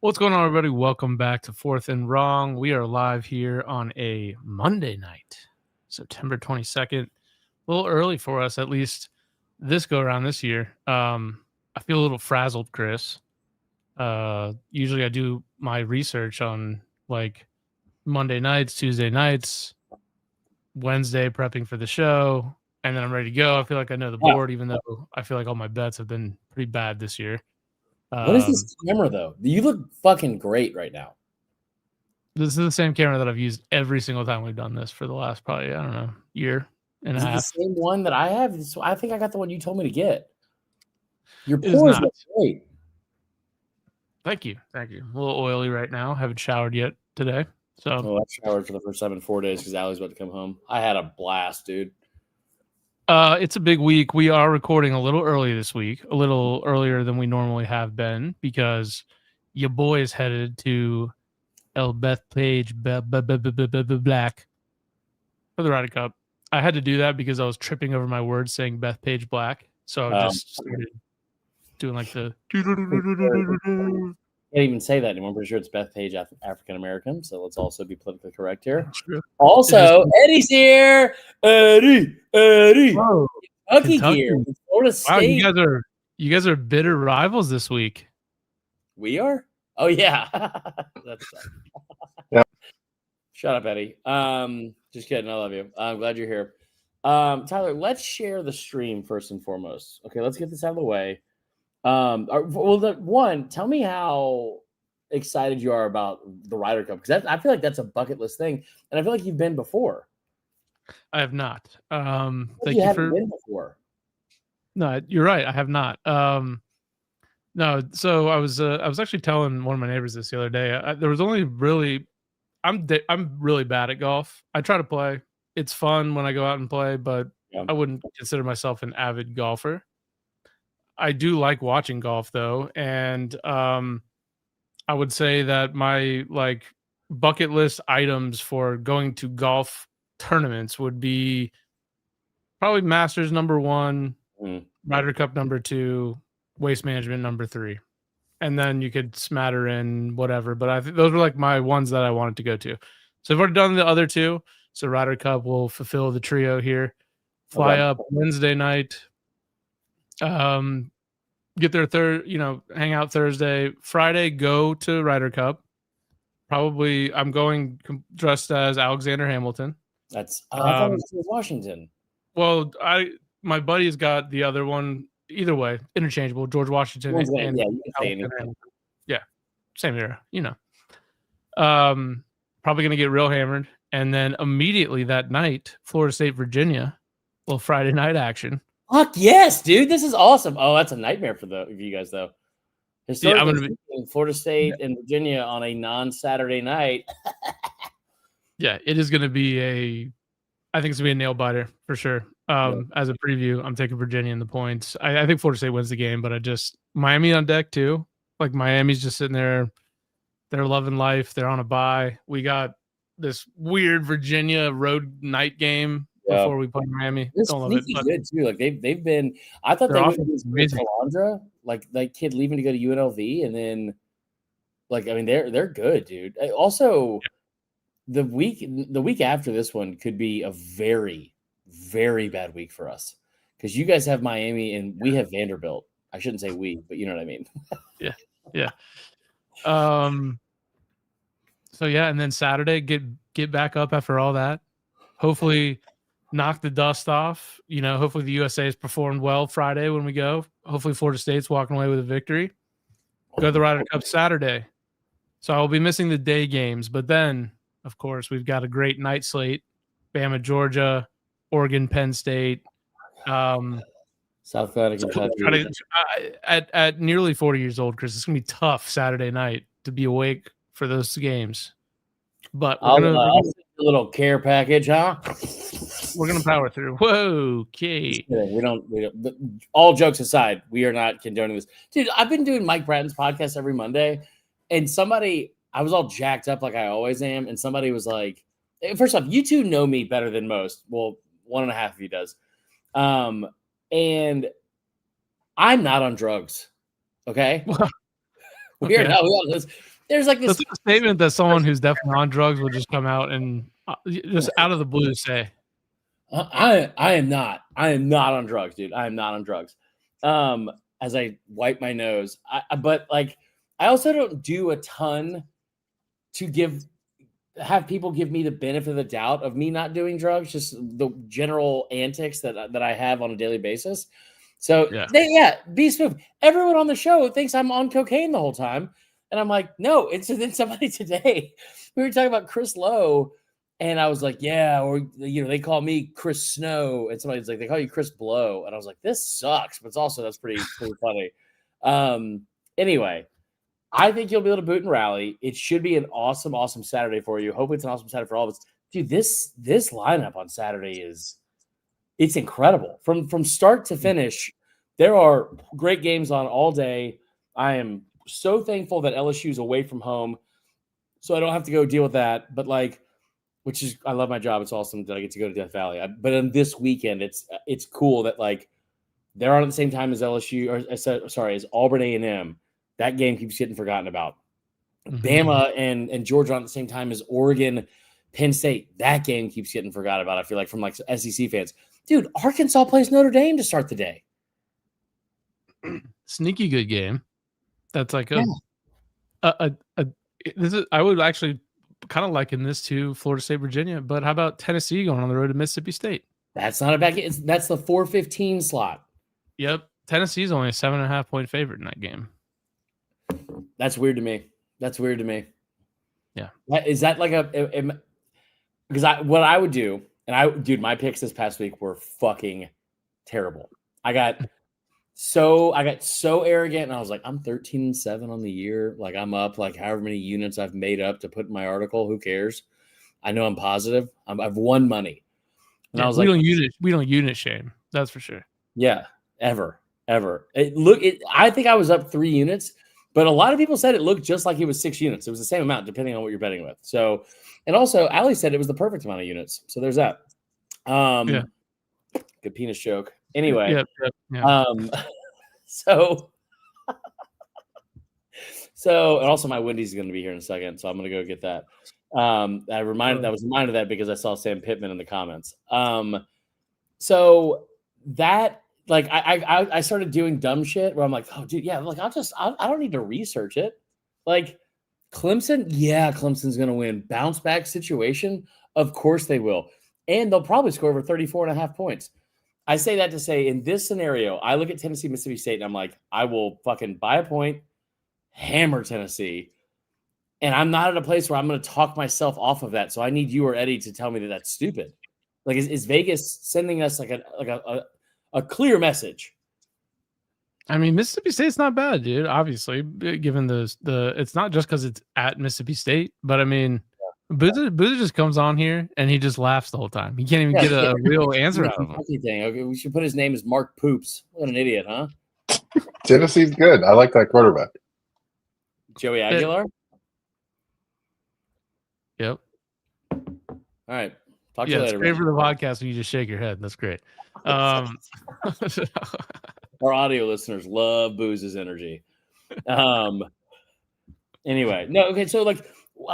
What's going on, everybody? Welcome back to Fourth and Wrong. We are live here on a Monday night, September 22nd. A little early for us, at least this go around this year. I feel a little frazzled, Chris. Usually I do my research on like Monday nights, Tuesday nights, Wednesday prepping for the show, and then I'm ready to go. I feel like I know the board, even though I feel like all my bets have been pretty bad this year. What is this camera, though? You look fucking great right now. This is the same camera that I've used every single time we've done this for the last probably, I don't know, year and a half. Is it the same one that I have? I think I got the one you told me to get. Your pores look great. Thank you. A little oily right now. Haven't showered yet today. So I showered for the first time in 4 days because Allie's about to come home. I had a blast, dude. It's a big week. We are recording a little early this week, a little earlier than we normally have been, because your boy is headed to El Bethpage Black for the Ryder Cup. I had to do that because I was tripping over my words saying Bethpage Black. So I just started doing like the. Can't even say that anymore. I'm pretty sure it's Bethpage African American. So let's also be politically correct here. True. Also, Eddie's here. Eddie. Whoa, Kentucky here. Florida State. Wow, you guys are bitter rivals this week. We are? Oh yeah. That's yeah. Shut up, Eddie. Just kidding. I love you. I'm glad you're here. Tyler, let's share the stream first and foremost. Okay, let's get this out of the way. Tell me how excited you are about the Ryder Cup, because I feel like that's a bucket list thing, and I feel like you've been before. I have not. Thank you for been before. No, you're right. I have not. No, so I was actually telling one of my neighbors this the other day. There was only really, I'm really bad at golf. I try to play. It's fun when I go out and play, but I wouldn't consider myself an avid golfer. I do like watching golf though, and I would say that my like bucket list items for going to golf tournaments would be probably Masters number 1, Ryder Cup number 2, Waste Management number 3, and then you could smatter in whatever. But I think those were like my ones that I wanted to go to. So I've already done the other 2. So Ryder Cup will fulfill the trio here. Fly up Wednesday night. Get there hang out Thursday. Friday, go to Ryder Cup. Probably I'm going dressed as Alexander Hamilton. I thought it was Washington. Well, my buddy's got the other one. Either way, interchangeable. George Washington and Hamilton. Yeah, same era. Probably gonna get real hammered, and then immediately that night, Florida State, Virginia, little Friday night action. Fuck yes, dude! This is awesome. Oh, that's a nightmare for you guys, though. Historically, I'm gonna be Florida State and Virginia on a non-Saturday night. Yeah, it is going to be I think it's going to be a nail biter for sure. As a preview, I'm taking Virginia in the points. I think Florida State wins the game, but Miami on deck too. Like Miami's just sitting there. They're loving life. They're on a bye. We got this weird Virginia road night game before we play Miami. This sneaky good too. Like they've been. I thought they would be Calandra, like that kid leaving to go to UNLV, and then they're good, dude. Also, the week after this one could be a very, very bad week for us, because you guys have Miami and we have Vanderbilt. I shouldn't say we, but you know what I mean. Yeah. So yeah, and then Saturday, get back up after all that. Hopefully knock the dust off. Hopefully the USA has performed well Friday when we go. Hopefully Florida State's walking away with a victory. Go to the Ryder Cup Saturday. So I will be missing the day games, but then, of course, we've got a great night slate. BAMA, Georgia, Oregon, Penn State. South Carolina, Kentucky. At nearly 40 years old, Chris, it's going to be tough Saturday night to be awake for those games. But I'll send you a little care package, huh? We're going to power through. Whoa, okay. We don't. All jokes aside, we are not condoning this. Dude, I've been doing Mike Bratton's podcast every Monday, and I was all jacked up like I always am, and somebody was like, first off, you two know me better than most. Well, 1.5 of you does. And I'm not on drugs. Okay. We are not. there's like this That's a statement that someone who's definitely on drugs will just come out and just out of the blue say. I am not on drugs, dude. I am not on drugs. As I wipe my nose, but like I also don't do a ton to have people give me the benefit of the doubt of me not doing drugs, just the general antics that I have on a daily basis. So be smooth. Everyone on the show thinks I'm on cocaine the whole time. And I'm like, no, it's then somebody today. We were talking about Chris Lowe, and I was like, yeah, or they call me Chris Snow, and somebody's like, they call you Chris Blow. And I was like, this sucks, but that's pretty funny. Anyway, I think you'll be able to boot and rally. It should be an awesome Saturday for you. Hopefully it's an awesome Saturday for all of us. Dude, this lineup on Saturday it's incredible. From start to finish, there are great games on all day. I am so thankful that LSU is away from home, so I don't have to go deal with that. But I love my job. It's awesome that I get to go to Death Valley. But on this weekend, it's cool that they're on at the same time as LSU, or as Auburn A&M. That game keeps getting forgotten about. Mm-hmm. Bama and Georgia on at the same time as Oregon, Penn State. That game keeps getting forgotten about. I feel like from SEC fans, dude. Arkansas plays Notre Dame to start the day. Sneaky good game. That's like this is. I would actually kind of liken this to Florida State, Virginia. But how about Tennessee going on the road to Mississippi State? That's not a bad game. That's the 4:15 slot. Yep, Tennessee's only a 7.5 point favorite in that game. That's weird to me. Yeah, is that like because what I would do, and my picks this past week were fucking terrible. I got so arrogant, and I was like, I'm 13-7 on the year. Like I'm up like however many units I've made up to put in my article. Who cares? I know I'm positive. I've won money. And I was we don't unit shame. That's for sure. Yeah, ever. I think I was up 3 units, but a lot of people said it looked just like it was 6 units. It was the same amount depending on what you're betting with. So, and also Allie said it was the perfect amount of units. So there's that. Good penis joke. Anyway, yeah. So and also my Wendy's is going to be here in a second, so I'm going to go get that. I was reminded of that because I saw Sam Pittman in the comments. So that I started doing dumb shit where I'm like, oh dude, yeah, like I don't need to research it. Like Clemson, yeah, Clemson's going to win. Bounce back situation, of course they will, and they'll probably score over 34.5 points. I say that to say, in this scenario, I look at Tennessee, Mississippi State, and I'm like, I will fucking buy a point, hammer Tennessee, and I'm not at a place where I'm going to talk myself off of that. So I need you or Eddie to tell me that that's stupid. Like, is Vegas sending us like a clear message? I mean, Mississippi State's not bad, dude. Obviously, given it's not just because it's at Mississippi State, but I mean. Boozer just comes on here and he just laughs the whole time. He can't even get a real answer out of him. Okay, we should put his name as Mark Poops. What an idiot, huh? Tennessee's good. I like that quarterback. Joey Aguilar? Yep. All right. Talk to you later. It's great for the podcast when you just shake your head. That's great. Our audio listeners love Booze's energy. Anyway, no, okay, so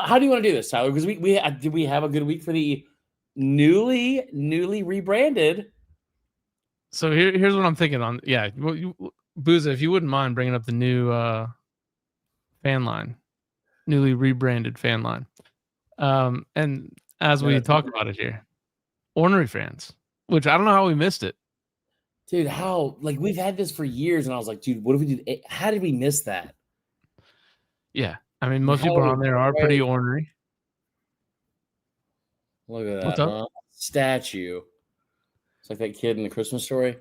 how do you want to do this, Tyler? Because did we have a good week for the newly rebranded? So here's what I'm thinking on. Yeah, Booza, if you wouldn't mind bringing up the new fan line, newly rebranded fan line, and as we talk about it here, Ornery Fans, which I don't know how we missed it, dude. How we've had this for years, and I was like, dude, what if we did? How did we miss that? Yeah. I mean, most people on there are pretty ornery. Look at that. What's up? Statue. It's like that kid in the Christmas Story.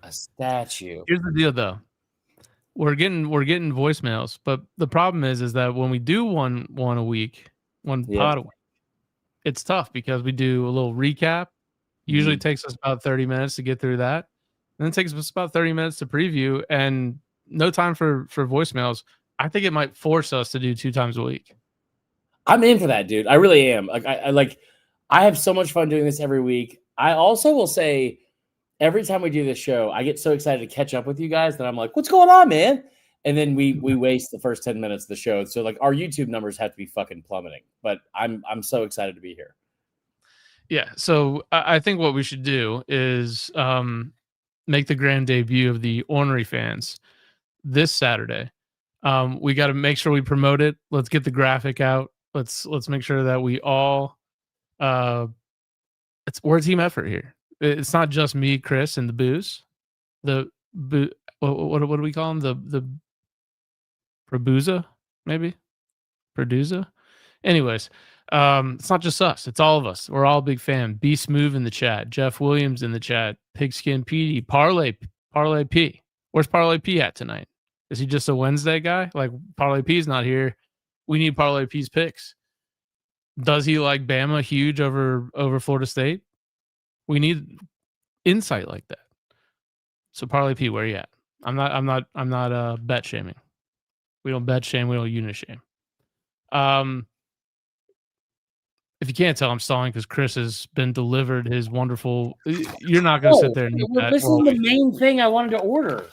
A statue. Here's the deal, though. We're getting voicemails, but the problem is that when we do one a week, pod a week, it's tough because we do a little recap. Usually takes us about 30 minutes to get through that. And then it takes us about 30 minutes to preview and no time for voicemails. I think it might force us to do 2 times a week. I'm in for that, dude. I really am. I have so much fun doing this every week. I also will say every time we do this show, I get so excited to catch up with you guys that I'm like, what's going on, man? And then we waste the first 10 minutes of the show. So like our YouTube numbers have to be fucking plummeting. But I'm so excited to be here. Yeah. So I think what we should do is make the grand debut of the Ornery Fans this Saturday. We got to make sure we promote it. Let's get the graphic out. Let's make sure that we all we're a team effort here. It's not just me, Chris, and the booze. What do we call them? The Produza, maybe? Produza? Anyways, it's not just us. It's all of us. We're all a big fan. Be Smooth in the chat. Jeff Williams in the chat. Pigskin PD. Parlay P. Where's Parlay P at tonight? Is he just a Wednesday guy? Like, Parlay P's not here. We need Parlay P's picks. Does he like Bama huge over Florida State? We need insight like that. So Parlay P, where you at? I'm not bet shaming. We don't bet shame. We don't unit shame. If you can't tell, I'm stalling because Chris has been delivered his wonderful. You're not going to sit there and eat that. This is the main thing I wanted to order.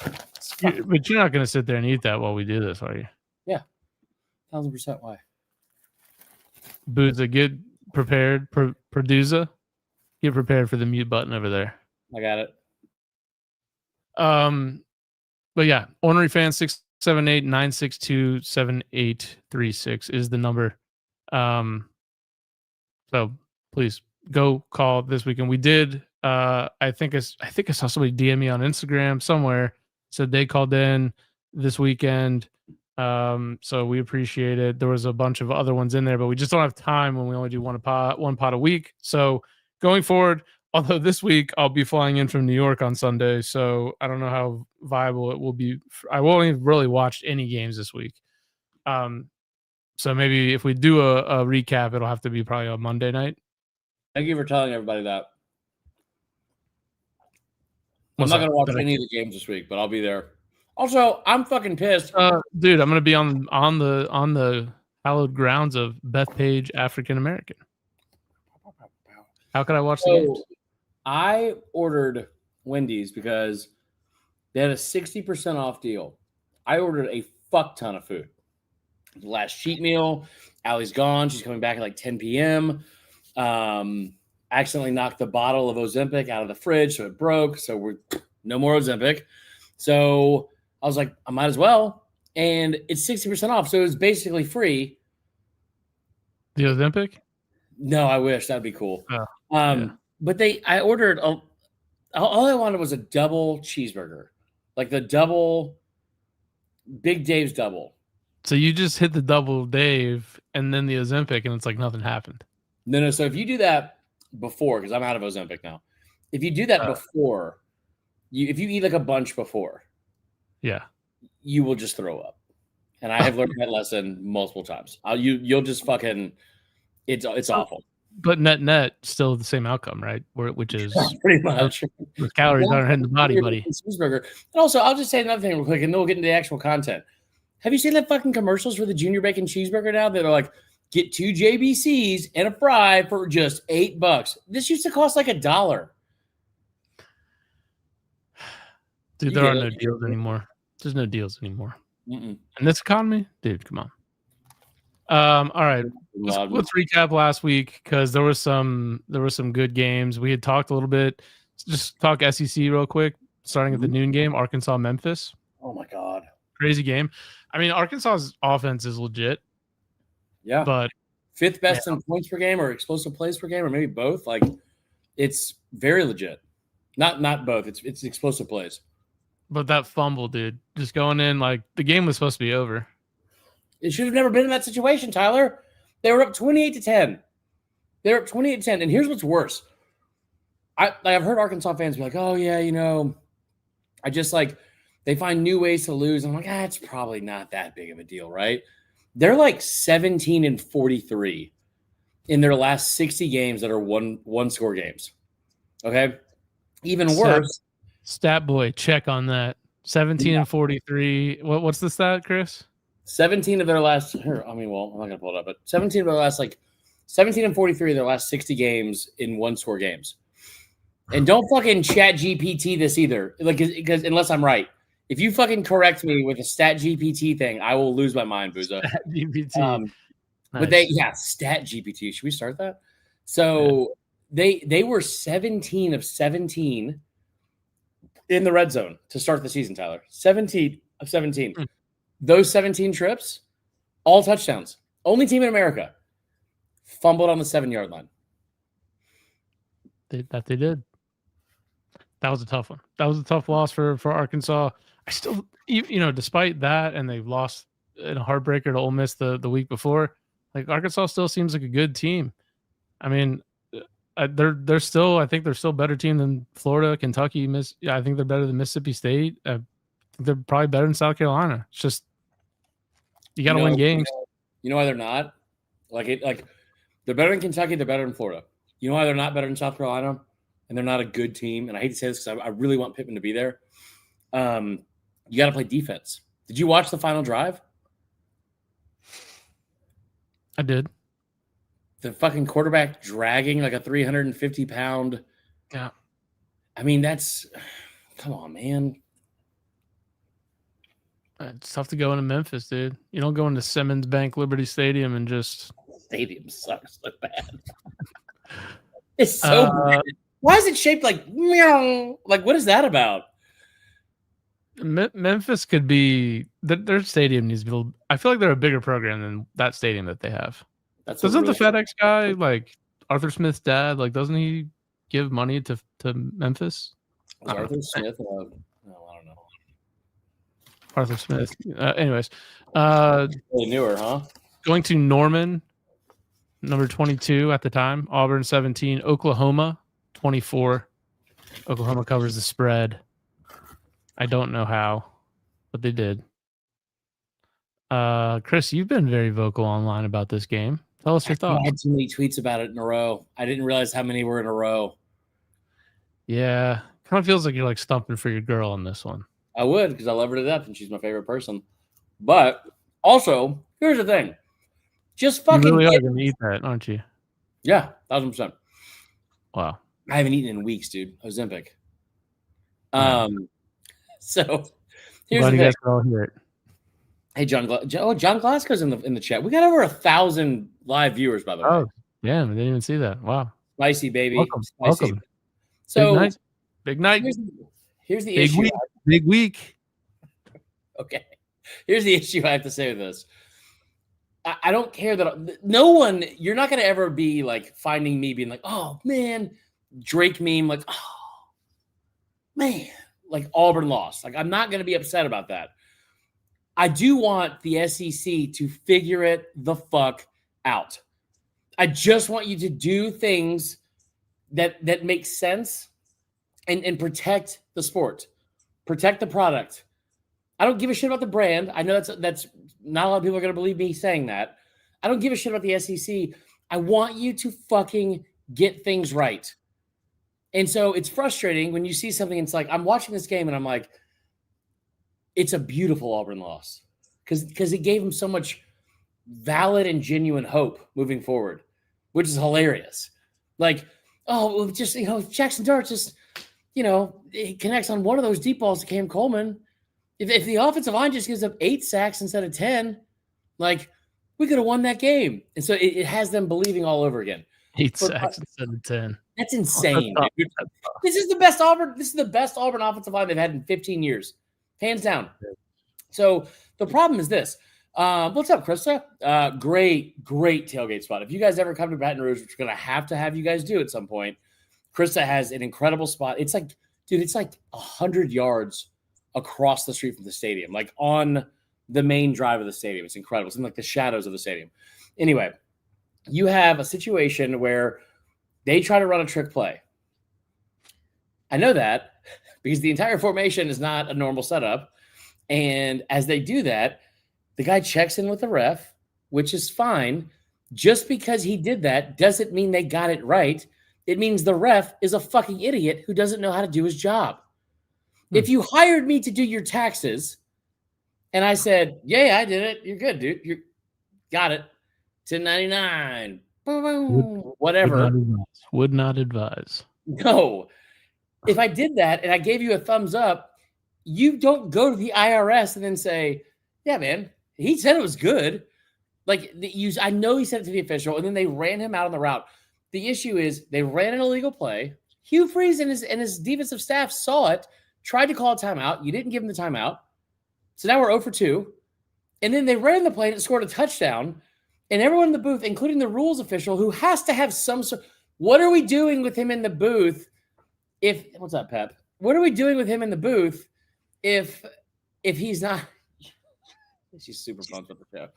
But you're not going to sit there and eat that while we do this, are you? Yeah, 1,000% why. Booza, get prepared. Produza, get prepared for the mute button over there. I got it. But yeah, Ornery Fans 678-962-7836 is the number. So please go call this weekend. We did. I think I saw somebody DM me on Instagram somewhere, said they called in this weekend. So we appreciate it. There was a bunch of other ones in there, but we just don't have time when we only do one pot a week. So going forward, although this week I'll be flying in from New York on Sunday, so I don't know how viable it will be. I won't even really watch any games this week. So maybe if we do a recap, it'll have to be probably on Monday night. Thank you for telling everybody that. I'm not going to watch any of the games this week, but I'll be there. Also, I'm fucking pissed. Dude, I'm going to be on the hallowed grounds of Bethpage African American. How could I watch the games? I ordered Wendy's because they had a 60% off deal. I ordered a fuck ton of food. The last cheat meal. Allie's gone. She's coming back at like 10 p.m. Accidentally knocked the bottle of Ozempic out of the fridge, so it broke. So we're no more Ozempic. So I was like, I might as well. And it's 60% off. So it was basically free. The Ozempic? No, I wish. That'd be cool. Oh, yeah. But I ordered all I wanted was a double cheeseburger. Like the double Big Dave's double. So you just hit the double Dave and then the Ozempic and it's like nothing happened. No. So if you do that before, because I'm out of Ozempic now, if you do that before, if you eat like a bunch before, yeah, you will just throw up. And I have learned that lesson multiple times. You'll just fucking, it's awful. But net, still the same outcome, right? Which is pretty much the calories aren't hitting the body, buddy. Cheeseburger. And also, I'll just say another thing real quick, and then we'll get into the actual content. Have you seen the fucking commercials for the Junior Bacon Cheeseburger now that are like, get 2 JBCs and a fry for just $8? This used to cost like $1. Dude, there are no deals anymore. There's no deals anymore. In this economy, dude, come on. All right, let's recap last week because there were some good games. We had talked a little bit. Just talk SEC real quick. Starting at the noon game, Arkansas Memphis. Oh my god, crazy game. I mean, Arkansas's offense is legit. Yeah, but 5th best in points per game or explosive plays per game, or maybe both. Like, it's very legit. Not both. It's explosive plays. But that fumble, dude, just going in like the game was supposed to be over. It should have never been in that situation, Tyler. They were up 28-10. They're up 28-10. And here's what's worse. I've heard Arkansas fans be like, oh, yeah, I just they find new ways to lose. I'm like, it's probably not that big of a deal, right? They're like 17-43 in their last 60 games that are one-score games. Okay? Even worse. Stat boy, check on that. 17-43. What's the stat, Chris? 17 of their last. I'm not going to pull it up, but 17 of their last 17-43 of their last 60 games in one-score games. And don't fucking chat GPT this either, because unless I'm right, If you fucking correct me with a stat GPT thing, I will lose my mind, Booza. Stat GPT. Nice. But stat GPT. Should we start that? So they were 17 of 17 in the red zone to start the season, Tyler. 17 of 17. Those 17 trips, all touchdowns. Only team in America. Fumbled on the 7-yard line. They did. That was a tough one. That was a tough loss for Arkansas. I still, despite that, and they lost in a heartbreaker to Ole Miss the week before, like Arkansas still seems like a good team. I mean, they're still, I think they're still a better team than Florida, Kentucky, I think they're better than Mississippi State. I think they're probably better than South Carolina. It's just you got to win games. You know why they're not? Like they're better than Kentucky. They're better than Florida. You know why they're not better than South Carolina? And they're not a good team. And I hate to say this because I really want Pittman to be there. You got to play defense. Did you watch the final drive? I did. The fucking quarterback dragging like a 350-pound. Yeah. I mean, come on, man. It's tough to go into Memphis, dude. You don't go into Simmons Bank Liberty Stadium and just. Stadium sucks so bad. It's so bad. Why is it shaped like meow? Like, what is that about? Memphis could be their stadium needs to be. I feel like they're a bigger program than that stadium that they have. Doesn't the FedEx guy, like Arthur Smith's dad, like doesn't he give money to Memphis? Arthur Smith? I don't know. Arthur Smith. Anyways, really newer, huh? Going to Norman, number 22 at the time. Auburn 17. Oklahoma 24. Oklahoma covers the spread. I don't know how, but they did. Chris, you've been very vocal online about this game. Tell us your thoughts. I had too many tweets about it in a row. I didn't realize how many were in a row. Yeah. Kind of feels like you're like stumping for your girl on this one. I would, because I love her to death and she's my favorite person. But also, here's the thing. Just fucking. You really are going to eat that, aren't you? Yeah, 1,000%. Wow. I haven't eaten in weeks, dude. Ozempic. So here's the thing. You guys can all hear it. Hey, John Glasgow's in the chat. We got over 1,000 live viewers, by the way. Oh, damn! I didn't even see that. Wow. Spicy, baby. Welcome. Spicy. Welcome. So big night. Here's the big issue. Week. Big week. Okay. Here's the issue I have to say with this. I don't care that no one. You're not going to ever be like finding me being like, oh man, Drake meme, like, oh man, like Auburn lost. Like I'm not going to be upset about that. I do want the SEC to figure it the fuck out. I just want you to do things that make sense and protect the sport, protect the product. I don't give a shit about the brand. I know that's not a lot of people are going to believe me saying that. I don't give a shit about the SEC. I want you to fucking get things right. And so it's frustrating when you see something and it's like, I'm watching this game and I'm like, it's a beautiful Auburn loss because it gave them so much valid and genuine hope moving forward, which is hilarious. Like, oh, well, just, Jackson Dart just, it connects on one of those deep balls to Cam Coleman. If the offensive line just gives up 8 sacks instead of 10, like, we could have won that game. And so it has them believing all over again. 8 sacks instead of 10. That's insane, dude. This is the best Auburn offensive line they've had in 15 years. Hands down. So the problem is this. What's up, Krista? Great tailgate spot. If you guys ever come to Baton Rouge, which we're going to have you guys do at some point, Krista has an incredible spot. It's like, dude, it's like 100 yards across the street from the stadium, like on the main drive of the stadium. It's incredible. It's in like the shadows of the stadium. Anyway, you have a situation where they try to run a trick play. I know that because the entire formation is not a normal setup. And as they do that, the guy checks in with the ref, which is fine. Just because he did that doesn't mean they got it right. It means the ref is a fucking idiot who doesn't know how to do his job. If you hired me to do your taxes and I said, yeah, I did it. You're good, dude. You got it. $10.99. Whatever. Would not advise. No. If I did that and I gave you a thumbs up, you don't go to the IRS and then say, yeah, man, he said it was good. Like, I know he sent it to the official, and then they ran him out on the route. The issue is they ran an illegal play. Hugh Freeze and his defensive staff saw it, tried to call a timeout. You didn't give him the timeout. So now we're 0 for 2. And then they ran the play and it scored a touchdown. And everyone in the booth, including the rules official, who has to have some sort – what are we doing with him in the booth what's up, Pep? What are we doing with him in the booth if he's not – she's super pumped with the show.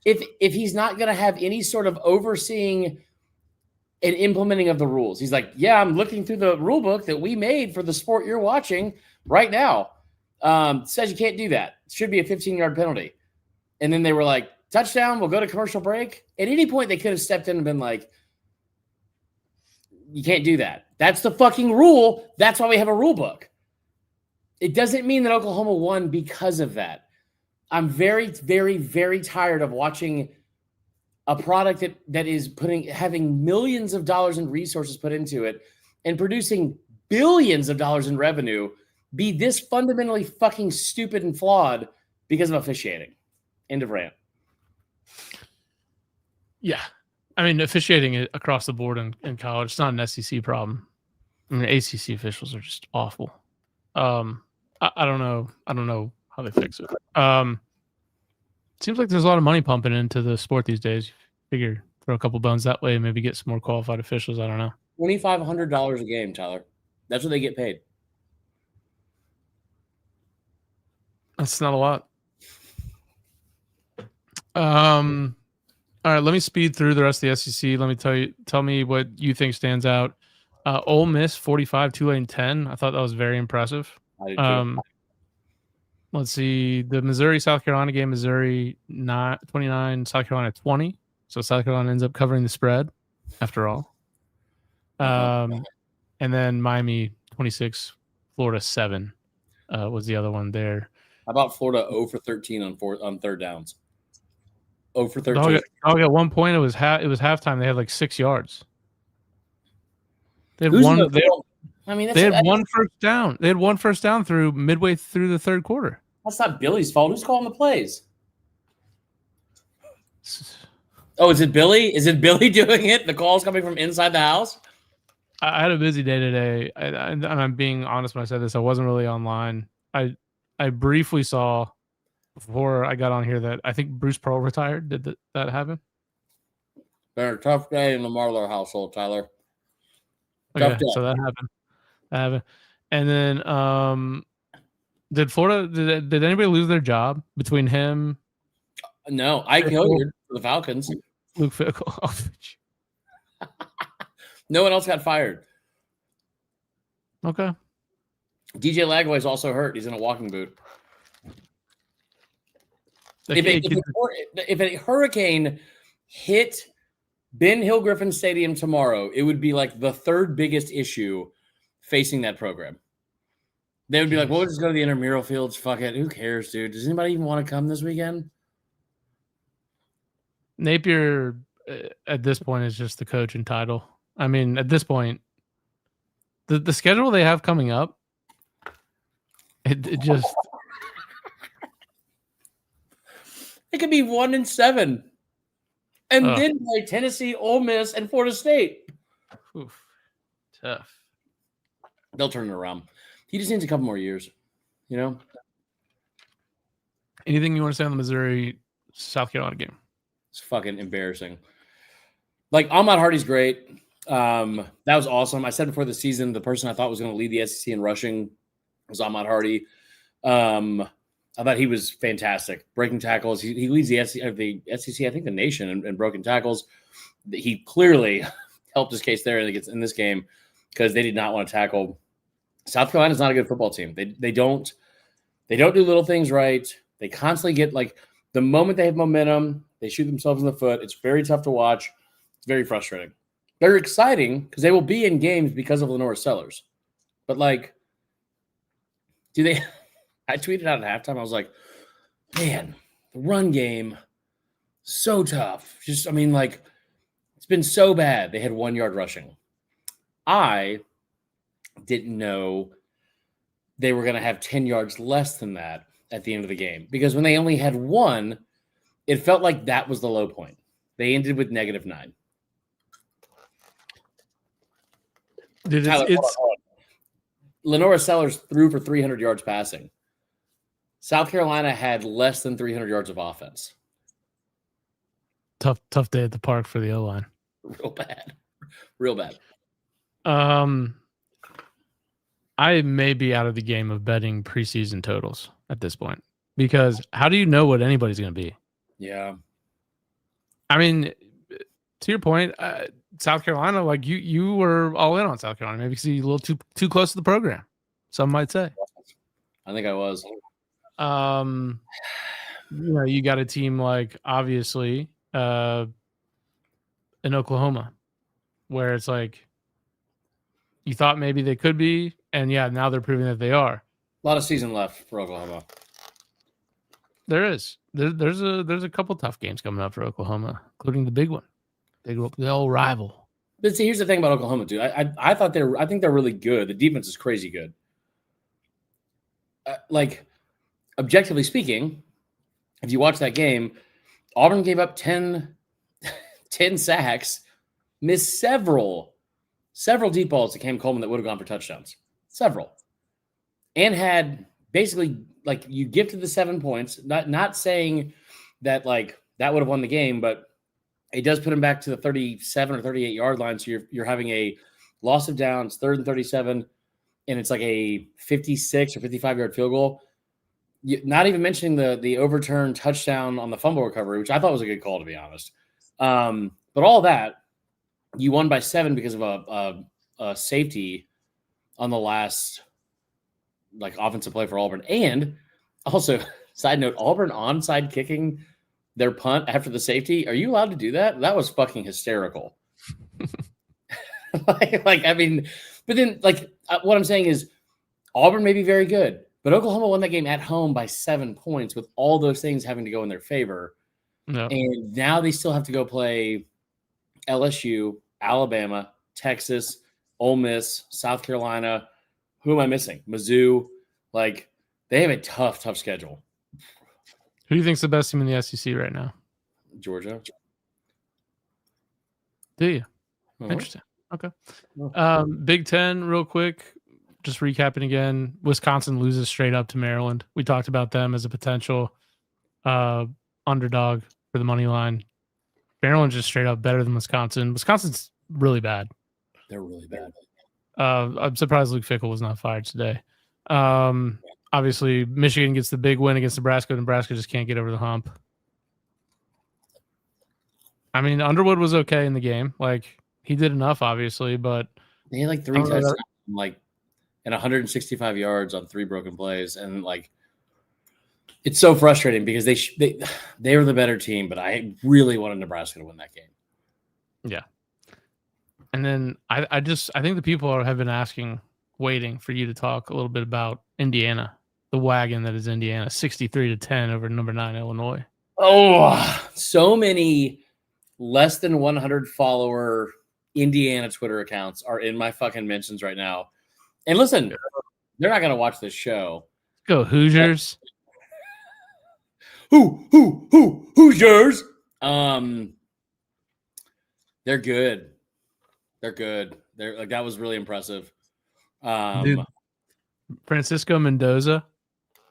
If he's not going to have any sort of overseeing and implementing of the rules. He's like, yeah, I'm looking through the rule book that we made for the sport you're watching right now. Says you can't do that. It should be a 15-yard penalty. And then they were like, touchdown, we'll go to commercial break. At any point, they could have stepped in and been like, you can't do that. That's the fucking rule. That's why we have a rule book. It doesn't mean that Oklahoma won because of that. I'm very, very, very tired of watching a product that is having millions of dollars in resources put into it and producing billions of dollars in revenue be this fundamentally fucking stupid and flawed because of officiating. End of rant. Yeah. I mean, officiating across the board in college, it's not an SEC problem. I mean, ACC officials are just awful. I don't know. I don't know how they fix it. Seems like there's a lot of money pumping into the sport these days. You figure throw a couple bones that way, maybe get some more qualified officials. I don't know. $2,500 a game, Tyler. That's what they get paid. That's not a lot. All right, let me speed through the rest of the SEC. Let me tell me what you think stands out. Ole Miss 45, Tulane 10. I thought that was very impressive. I did too. Let's see. The Missouri-South Carolina game, Missouri 29, South Carolina 20. So South Carolina ends up covering the spread after all. And then Miami 26, Florida 7 was the other one there. How about Florida 0 for 13 on third downs? 0 for 13. At one point it was halftime. They had like 6 yards. They had one. They had one first down. They had one first down through midway through the third quarter. That's not Billy's fault. Who's calling the plays? Oh, is it Billy? Is it Billy doing it? The call's coming from inside the house? I had a busy day today, and I'm being honest when I said this. I wasn't really online. I briefly saw before I got on here that I think Bruce Pearl retired. Did that happen? Been a tough day in the Marler household, Tyler. Okay, so that happened. And then did Florida did anybody lose their job between him? No, Ike Hilliard for the Falcons. Luke Fickell. No one else got fired. Okay. DJ Lagway is also hurt. He's in a walking boot. If a hurricane hit Ben Hill Griffin Stadium tomorrow, it would be like the third biggest issue facing that program. They would be like, well, we'll just go to the intramural fields. Fuck it. Who cares, dude? Does anybody even want to come this weekend? Napier, at this point, is just the coach and title. I mean, at this point, the schedule they have coming up, it just... It could be 1-7. And then play Tennessee, Ole Miss, and Florida State. Oof. Tough. They'll turn it around. He just needs a couple more years, you know? Anything you want to say on the Missouri-South Carolina game? It's fucking embarrassing. Like, Ahmad Hardy's great. That was awesome. I said before the season, the person I thought was going to lead the SEC in rushing was Ahmad Hardy. I thought he was fantastic. Breaking tackles. He leads the SEC, I think the nation in broken tackles. He clearly helped his case there in this game because they did not want to tackle. South Carolina's not a good football team. They don't do little things right. They constantly get, like, the moment they have momentum, they shoot themselves in the foot. It's very tough to watch. It's very frustrating. They're exciting because they will be in games because of Lenore Sellers. But, like, do they – I tweeted out at halftime. I was like, man, the run game, so tough. Just, I mean, like, it's been so bad. They had 1 yard rushing. I didn't know they were going to have 10 yards less than that at the end of the game. Because when they only had one, it felt like that was the low point. They ended with -9. Dude, Tyler, it's Lenora Sellers threw for 300 yards passing. South Carolina had less than 300 yards of offense. tough day at the park for the O-line. Real bad. I may be out of the game of betting preseason totals at this point because how do you know what anybody's going to be? Yeah. I mean, to your point, South Carolina, like you were all in on South Carolina, maybe because you're a little too close to the program. Some might say. I think I was. You got a team like obviously in Oklahoma, where it's like you thought maybe they could be, and yeah, now they're proving that they are. A lot of season left for Oklahoma. There is. There's a couple tough games coming up for Oklahoma, including the big one, the old rival. But see, here's the thing about Oklahoma, dude. I think they're really good. The defense is crazy good. Like, objectively speaking, if you watch that game, Auburn gave up 10 sacks, missed several deep balls to Cam Coleman that would have gone for touchdowns. Several. And had basically, like, you gifted the 7 points. Not saying that, like, that would have won the game, but it does put him back to the 37 or 38 yard line. So you're having a loss of downs, 3rd and 37, and it's like a 56 or 55 yard field goal. Not even mentioning the overturned touchdown on the fumble recovery, which I thought was a good call, to be honest. But all that, you won by 7 because of a safety on the last like offensive play for Auburn. And also, side note, Auburn onside kicking their punt after the safety. Are you allowed to do that? That was fucking hysterical. I mean, but then like what I'm saying is Auburn may be very good, but Oklahoma won that game at home by 7 points with all those things having to go in their favor. No. And now they still have to go play LSU, Alabama, Texas, Ole Miss, South Carolina. Who am I missing? Mizzou. Like, they have a tough schedule. Who do you think's the best team in the SEC right now? Georgia. Do you? Uh-huh. Interesting. Okay. Big Ten, real quick. Just recapping again. Wisconsin loses straight up to Maryland. We talked about them as a potential underdog for the money line. Maryland's just straight up better than Wisconsin. Wisconsin's really bad. They're really bad. I'm surprised Luke Fickell was not fired today. Obviously, Michigan gets the big win against Nebraska. Nebraska just can't get over the hump. I mean, Underwood was okay in the game. Like, he did enough, obviously, but they had like 3 touchdowns, like, and 165 yards on 3 broken plays, and like, it's so frustrating because they were the better team, but I really wanted Nebraska to win that game. Yeah. And then I think the people have been waiting for you to talk a little bit about Indiana, the wagon that is Indiana, 63-10 over number 9 Illinois. Oh, so many less than 100 follower Indiana Twitter accounts are in my fucking mentions right now. And listen, they're not going to watch this show. Go Hoosiers. Hoosiers? They're good. They're good. They're like, that was really impressive. Dude, Francisco Mendoza.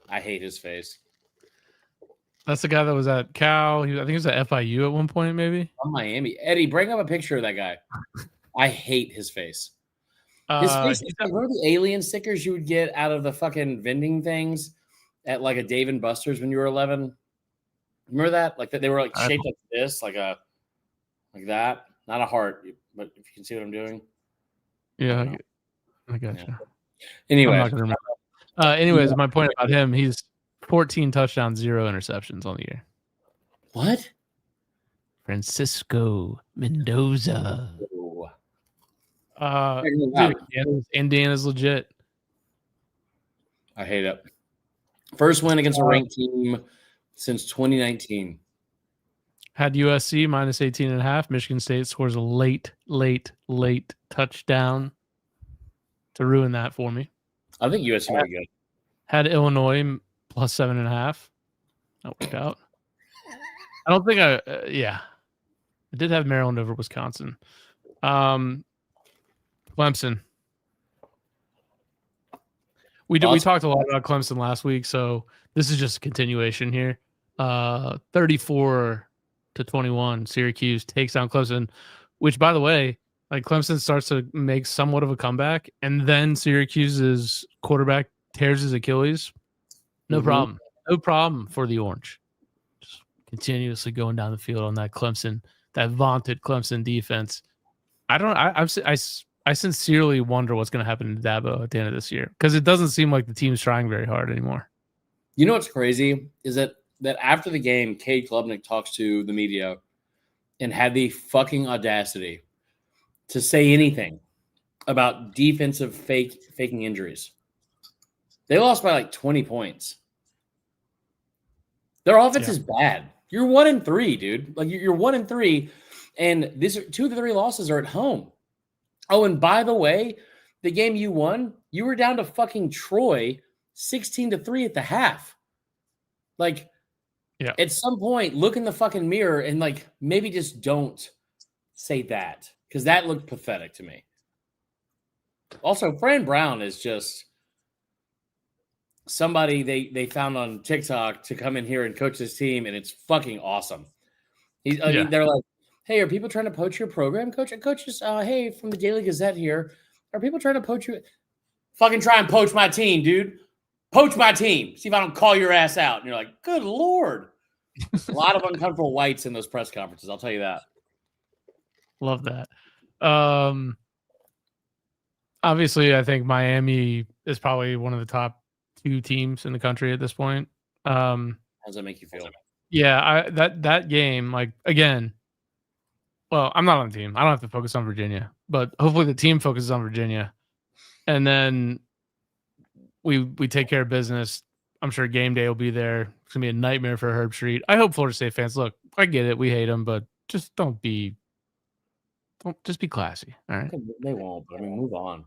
I hate his face. That's the guy that was at Cal. I think he was at FIU at one point, maybe. On Miami. Eddie, bring up a picture of that guy. I hate his face. His face is like one of the alien stickers you would get out of the fucking vending things at like a Dave & Buster's when you were 11. Remember that? Like that they were like shaped like this, like that. Not a heart, but if you can see what I'm doing. Yeah, I got you. Yeah. Anyway. Anyways, my point about him, he's 14 touchdowns, 0 interceptions on the year. What? Francisco Mendoza. Dude, Indiana's legit. I hate it. First win against a ranked team since 2019. Had USC minus 18.5. Michigan State scores a late touchdown to ruin that for me. I think USC might be good. Had Illinois plus 7.5. That worked out. I don't think I did have Maryland over Wisconsin. Clemson. We talked a lot about Clemson last week, so this is just a continuation here. 34-21, Syracuse takes down Clemson, which, by the way, like Clemson starts to make somewhat of a comeback, and then Syracuse's quarterback tears his Achilles. No problem. No problem for the Orange. Just continuously going down the field on that Clemson, that vaunted Clemson defense. I sincerely wonder what's going to happen to Dabo at the end of this year, because it doesn't seem like the team's trying very hard anymore. You know what's crazy is that after the game, Cade Klubnik talks to the media and had the fucking audacity to say anything about defensive faking injuries. They lost by like 20 points. Their offense is bad. You're 1-3, dude. Like you're 1-3, and this 2 of the 3 losses are at home. Oh, and by the way, the game you won, you were down to fucking Troy 16-3 at the half. Like, at some point, look in the fucking mirror and like maybe just don't say that, because that looked pathetic to me. Also, Fran Brown is just somebody they found on TikTok to come in here and coach this team, and it's fucking awesome. They're like, hey, are people trying to poach your program, coach? And coach is, hey, from the Daily Gazette here. Are people trying to poach you? Fucking try and poach my team, dude. Poach my team. See if I don't call your ass out. And you're like, good Lord. A lot of uncomfortable whites in those press conferences, I'll tell you that. Love that. Obviously, I think Miami is probably one of the top 2 teams in the country at this point. How does that make you feel? Yeah, that game, like, again, well, I'm not on the team. I don't have to focus on Virginia, but hopefully the team focuses on Virginia. And then we take care of business. I'm sure game day will be there. It's going to be a nightmare for Herb Street. I hope Florida State fans, look, I get it. We hate them, but just just be classy. All right. They won't, but I mean, move on.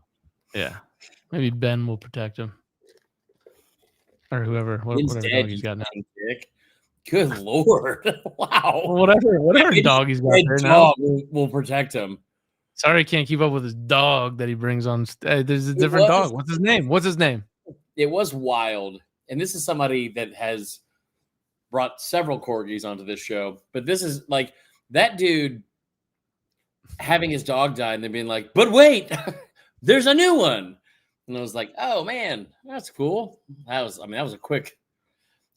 Yeah. Maybe Ben will protect him. Or whatever dog he's got now. Good Lord. Wow. Whatever dog he's got there now. Will protect him. Sorry, I can't keep up with his dog that he brings on. There's a different dog. What's his name? It was wild. And this is somebody that has brought several corgis onto this show. But this is like that dude having his dog die and then being like, but wait, there's a new one. And I was like, oh, man, that's cool. That was a quick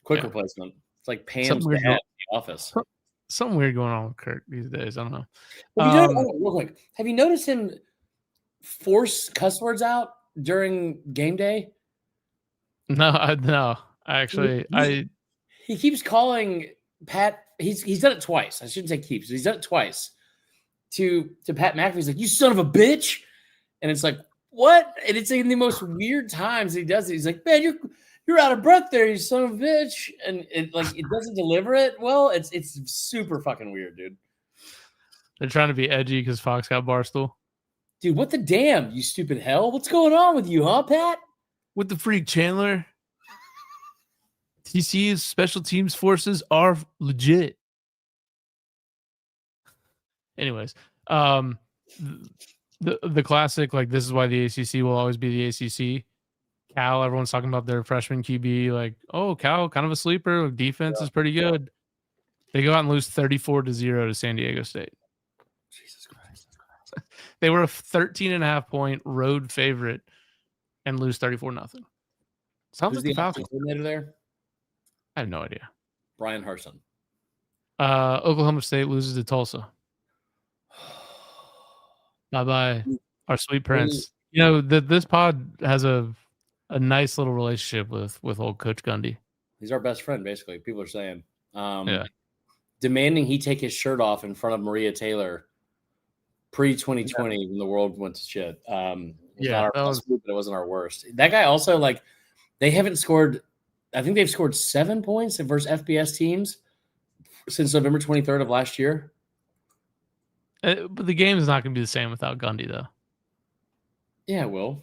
replacement. It's like Pam's dad in the office. Something weird going on with Kirk these days. I don't know. Have you noticed him force cuss words out during game day? No. Actually, he keeps calling Pat. He's done it twice. I shouldn't say keeps. He's done it twice to Pat McAfee. He's like, "You son of a bitch," and it's like, what? And it's in the most weird times he does it. He's like, man, you're out of breath there, you son of a bitch. And it doesn't deliver it well. It's super fucking weird, dude. They're trying to be edgy because Fox got Barstool. Dude, what the damn, you stupid hell? What's going on with you, huh, Pat? What the freak, Chandler? TCU's special teams forces are legit. Anyways, the classic, like, this is why the ACC will always be the ACC. Cal, everyone's talking about their freshman QB. Like, oh, Cal, kind of a sleeper. Defense is pretty good. They go out and lose 34-0 to San Diego State. Jesus Christ. They were a 13.5 point road favorite and lose 34-0. Sounds like the Falcons. There? I have no idea. Brian Harsin. Oklahoma State loses to Tulsa. Bye-bye, our sweet prince. You know, this pod has a nice little relationship with old Coach Gundy. He's our best friend, basically. People are saying. Demanding he take his shirt off in front of Maria Taylor pre-2020 when the world went to shit. Not our best move, but it wasn't our worst. That guy also, like, they haven't scored – I think they've scored 7 points versus FBS teams since November 23rd of last year. But the game is not going to be the same without Gundy, though. Yeah, it will.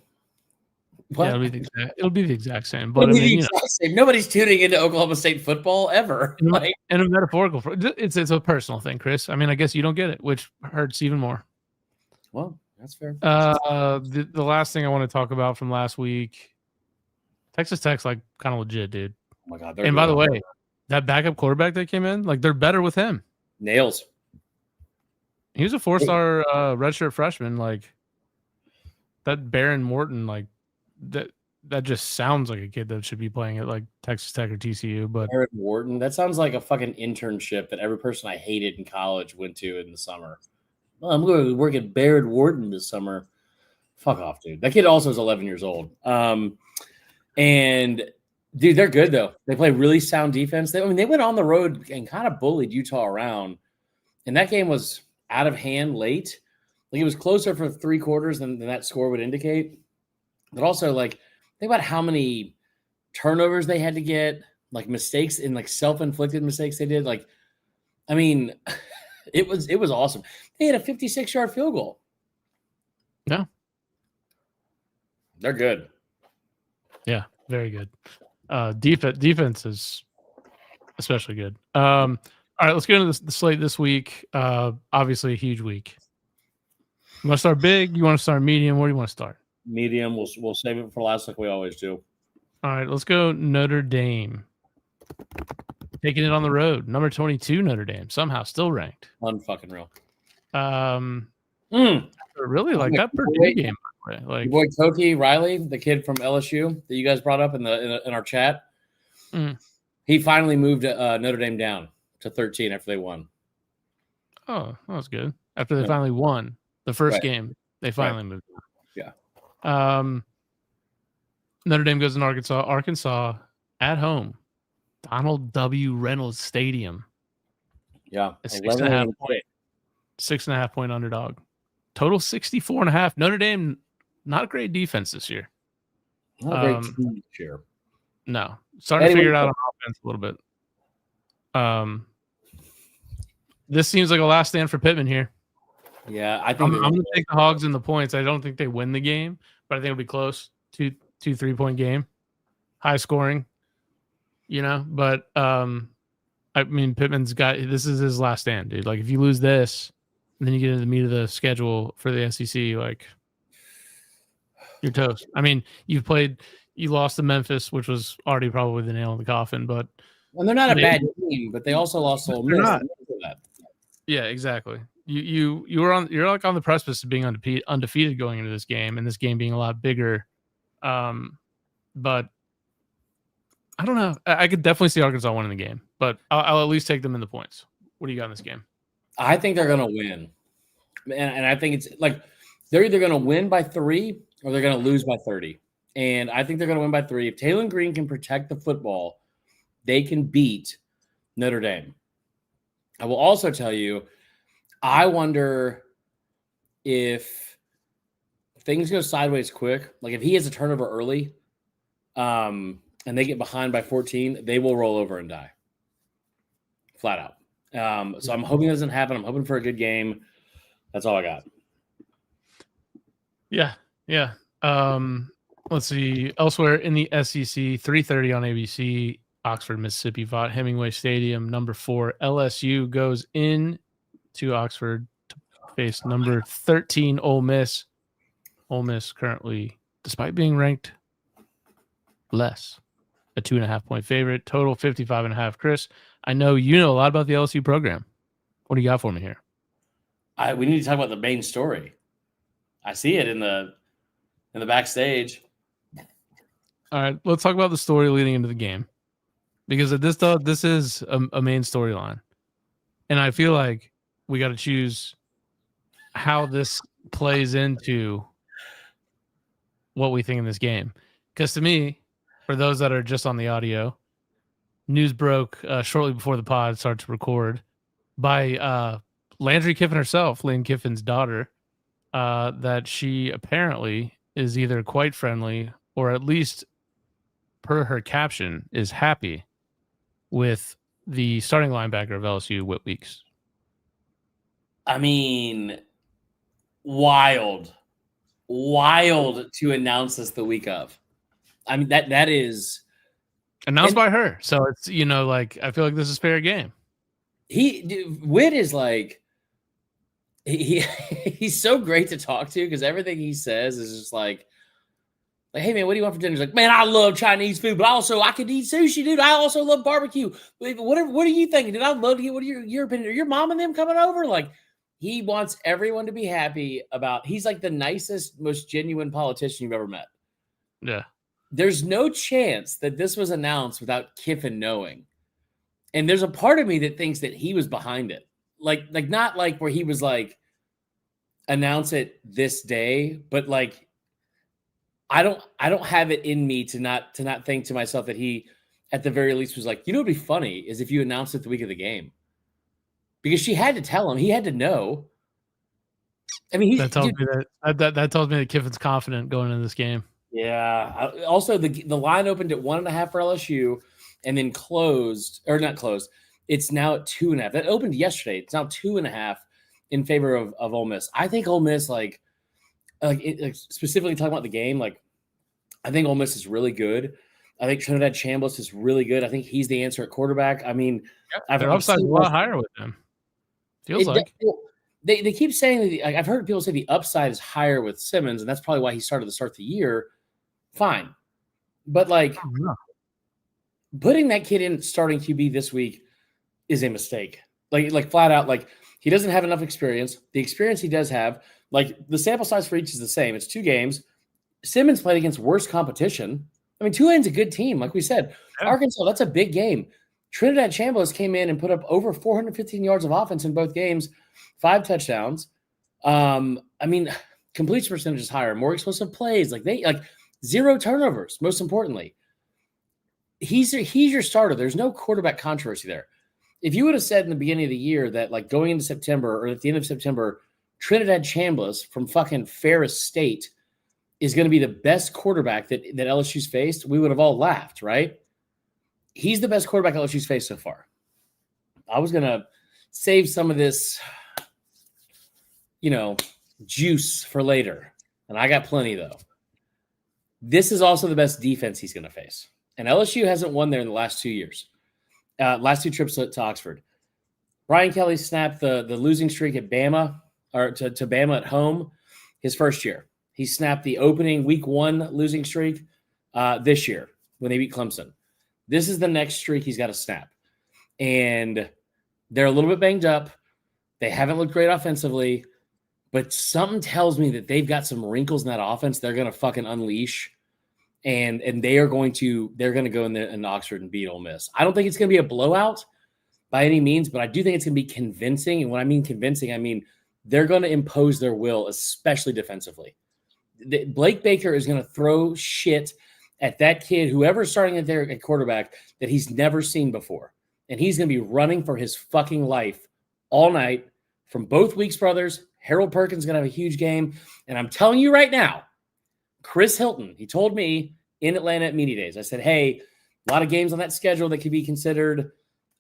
What? Yeah, it'll be the exact same. But I mean, nobody's tuning into Oklahoma State football ever. In a metaphorical, it's a personal thing, Chris. I mean, I guess you don't get it, which hurts even more. Well, that's fair. The last thing I want to talk about from last week, Texas Tech's like kind of legit, dude. Oh my God! And by the way, that backup quarterback that came in, like they're better with him. Nails. He was a 4-star redshirt freshman. Like that Baron Morton, like that just sounds like a kid that should be playing at like Texas Tech or TCU. But Baron Morton, that sounds like a fucking internship that every person I hated in college went to in the summer. Well, I'm going to work at Baron Morton this summer. Fuck off, dude. That kid also is 11 years old. And dude, they're good though. They play really sound defense. They went on the road and kind of bullied Utah around. And that game was out of hand late. Like it was closer for 3 quarters than that score would indicate. But also, like, think about how many turnovers they had to get, like mistakes and like self-inflicted mistakes they did. Like, I mean, it was awesome. They had a 56-yard field goal. Yeah. They're good. Yeah, very good. Defense is especially good. All right, let's get into the slate this week. Obviously a huge week. You want to start big? You want to start medium? Where do you want to start? Medium. We'll save it for last like we always do. All right, let's go Notre Dame. Taking it on the road. Number 22 Notre Dame. Somehow still ranked. Unfucking real. Really like that Purdue game. Like your boy Coty Riley, the kid from LSU that you guys brought up in our chat. He finally moved Notre Dame down to 13 after they won. Oh, that was good. After they finally won the first game, they finally moved down. Yeah. Notre Dame goes in Arkansas at home. Donald W. Reynolds Stadium. Yeah. A 6.5 point underdog. Total 64.5. Notre Dame, not a great defense this year. Not a great team this year. No. Starting to figure it out on offense a little bit. This seems like a last stand for Pittman here. Yeah, I think I'm going to take the Hogs in the points. I don't think they win the game, but I think it'll be close. 2-3 point game. High scoring. But I mean, Pittman's this is his last stand, dude. Like if you lose this, and then you get into the meat of the schedule for the SEC, like you're toast. I mean, you lost to Memphis, which was already probably the nail in the coffin, but they're not a bad team, but they also lost Ole Miss. Yeah, exactly. You're like on the precipice of being undefeated going into this game, and this game being a lot bigger. But I don't know. I could definitely see Arkansas winning the game, but I'll at least take them in the points. What do you got in this game? I think they're going to win. And I think it's like they're either going to win by 3 or they're going to lose by 30. And I think they're going to win by 3. If Taylor Green can protect the football, they can beat Notre Dame. I will also tell you, I wonder if things go sideways quick. Like if he has a turnover early and they get behind by 14, they will roll over and die. Flat out. So I'm hoping it doesn't happen. I'm hoping for a good game. That's all I got. Yeah. Let's see. Elsewhere in the SEC, 3:30 on ABC, Oxford, Mississippi, Vaught Hemingway Stadium. Number 4, LSU goes in to Oxford to face number 13, Ole Miss. Ole Miss currently, despite being ranked less, a 2.5 point favorite. Total 55.5. Chris, I know you know a lot about the LSU program. What do you got for me here? We need to talk about the main story. I see it in the backstage. All right, let's talk about the story leading into the game, because this is a main storyline, and I feel like we got to choose how this plays into what we think in this game. Because to me, for those that are just on the audio, news broke shortly before the pod started to record by Landry Kiffin herself, Lane Kiffin's daughter, that she apparently is either quite friendly or at least per her caption is happy with the starting linebacker of LSU, Whit Weeks. I mean, wild wild to announce this the week of. I mean, that is announced by her. So it's, like, I feel like this is fair game. Whit is like, he's so great to talk to because everything he says is just like, hey man, what do you want for dinner? He's like, man, I love Chinese food, but also I could eat sushi, dude. I also love barbecue. What are you thinking? Dude, I'd love to get what are your opinion? Are your mom and them coming over? Like, he wants everyone to be happy about. He's like the nicest, most genuine politician you've ever met. Yeah. There's no chance that this was announced without Kiffin knowing. And there's a part of me that thinks that he was behind it. Like not like where he was like, announce it this day, but like, I don't have it in me to not think to myself that he, at the very least, was like, what'd be funny is if you announced it the week of the game. Because she had to tell him. He had to know. I mean, that tells me that Kiffin's confident going into this game. Yeah. Also, the line opened at 1.5 for LSU and then closed, or not closed. It's now at 2.5. That opened yesterday. It's now 2.5 in favor of Ole Miss. I think Ole Miss, like specifically talking about the game, like I think Ole Miss is really good. I think Trinidad Chambliss is really good. I think he's the answer at quarterback. I mean, their upside's a lot higher with them. Feels like they keep saying that. I've heard people say the upside is higher with Simmons, and that's probably why he started to start the year. Fine, but like putting that kid in starting QB this week is a mistake. Like flat out, like he doesn't have enough experience. The experience he does have, like the sample size for each is the same. It's 2 games. Simmons played against worse competition. I mean, Tulane's a good team. Like we said, Arkansas, that's a big game. Trinidad Chambliss came in and put up over 415 yards of offense in both games, 5 touchdowns. I mean, completion percentage is higher, more explosive plays. Like 0 turnovers, most importantly. He's your starter. There's no quarterback controversy there. If you would have said in the beginning of the year that like going into September or at the end of September, Trinidad Chambliss from fucking Ferris State is going to be the best quarterback that LSU's faced, we would have all laughed, right? He's the best quarterback LSU's faced so far. I was going to save some of this, juice for later. And I got plenty, though. This is also the best defense he's going to face. And LSU hasn't won there in the last 2 years. Last 2 trips to Oxford. Brian Kelly snapped the losing streak at Bama, or to Bama at home, his first year. He snapped the opening week 1 losing streak this year when they beat Clemson. This is the next streak he's got to snap. And they're a little bit banged up. They haven't looked great offensively, but something tells me that they've got some wrinkles in that offense they're going to fucking unleash. And they're going to go in Oxford and beat Ole Miss. I don't think it's going to be a blowout by any means, but I do think it's going to be convincing. And when I mean convincing, I mean they're going to impose their will, especially defensively. Blake Baker is going to throw shit at that kid, whoever's starting at quarterback, that he's never seen before. And he's going to be running for his fucking life all night from both Weeks brothers. Harold Perkins is going to have a huge game. And I'm telling you right now, Chris Hilton, he told me in Atlanta at Media Days, I said, hey, a lot of games on that schedule that could be considered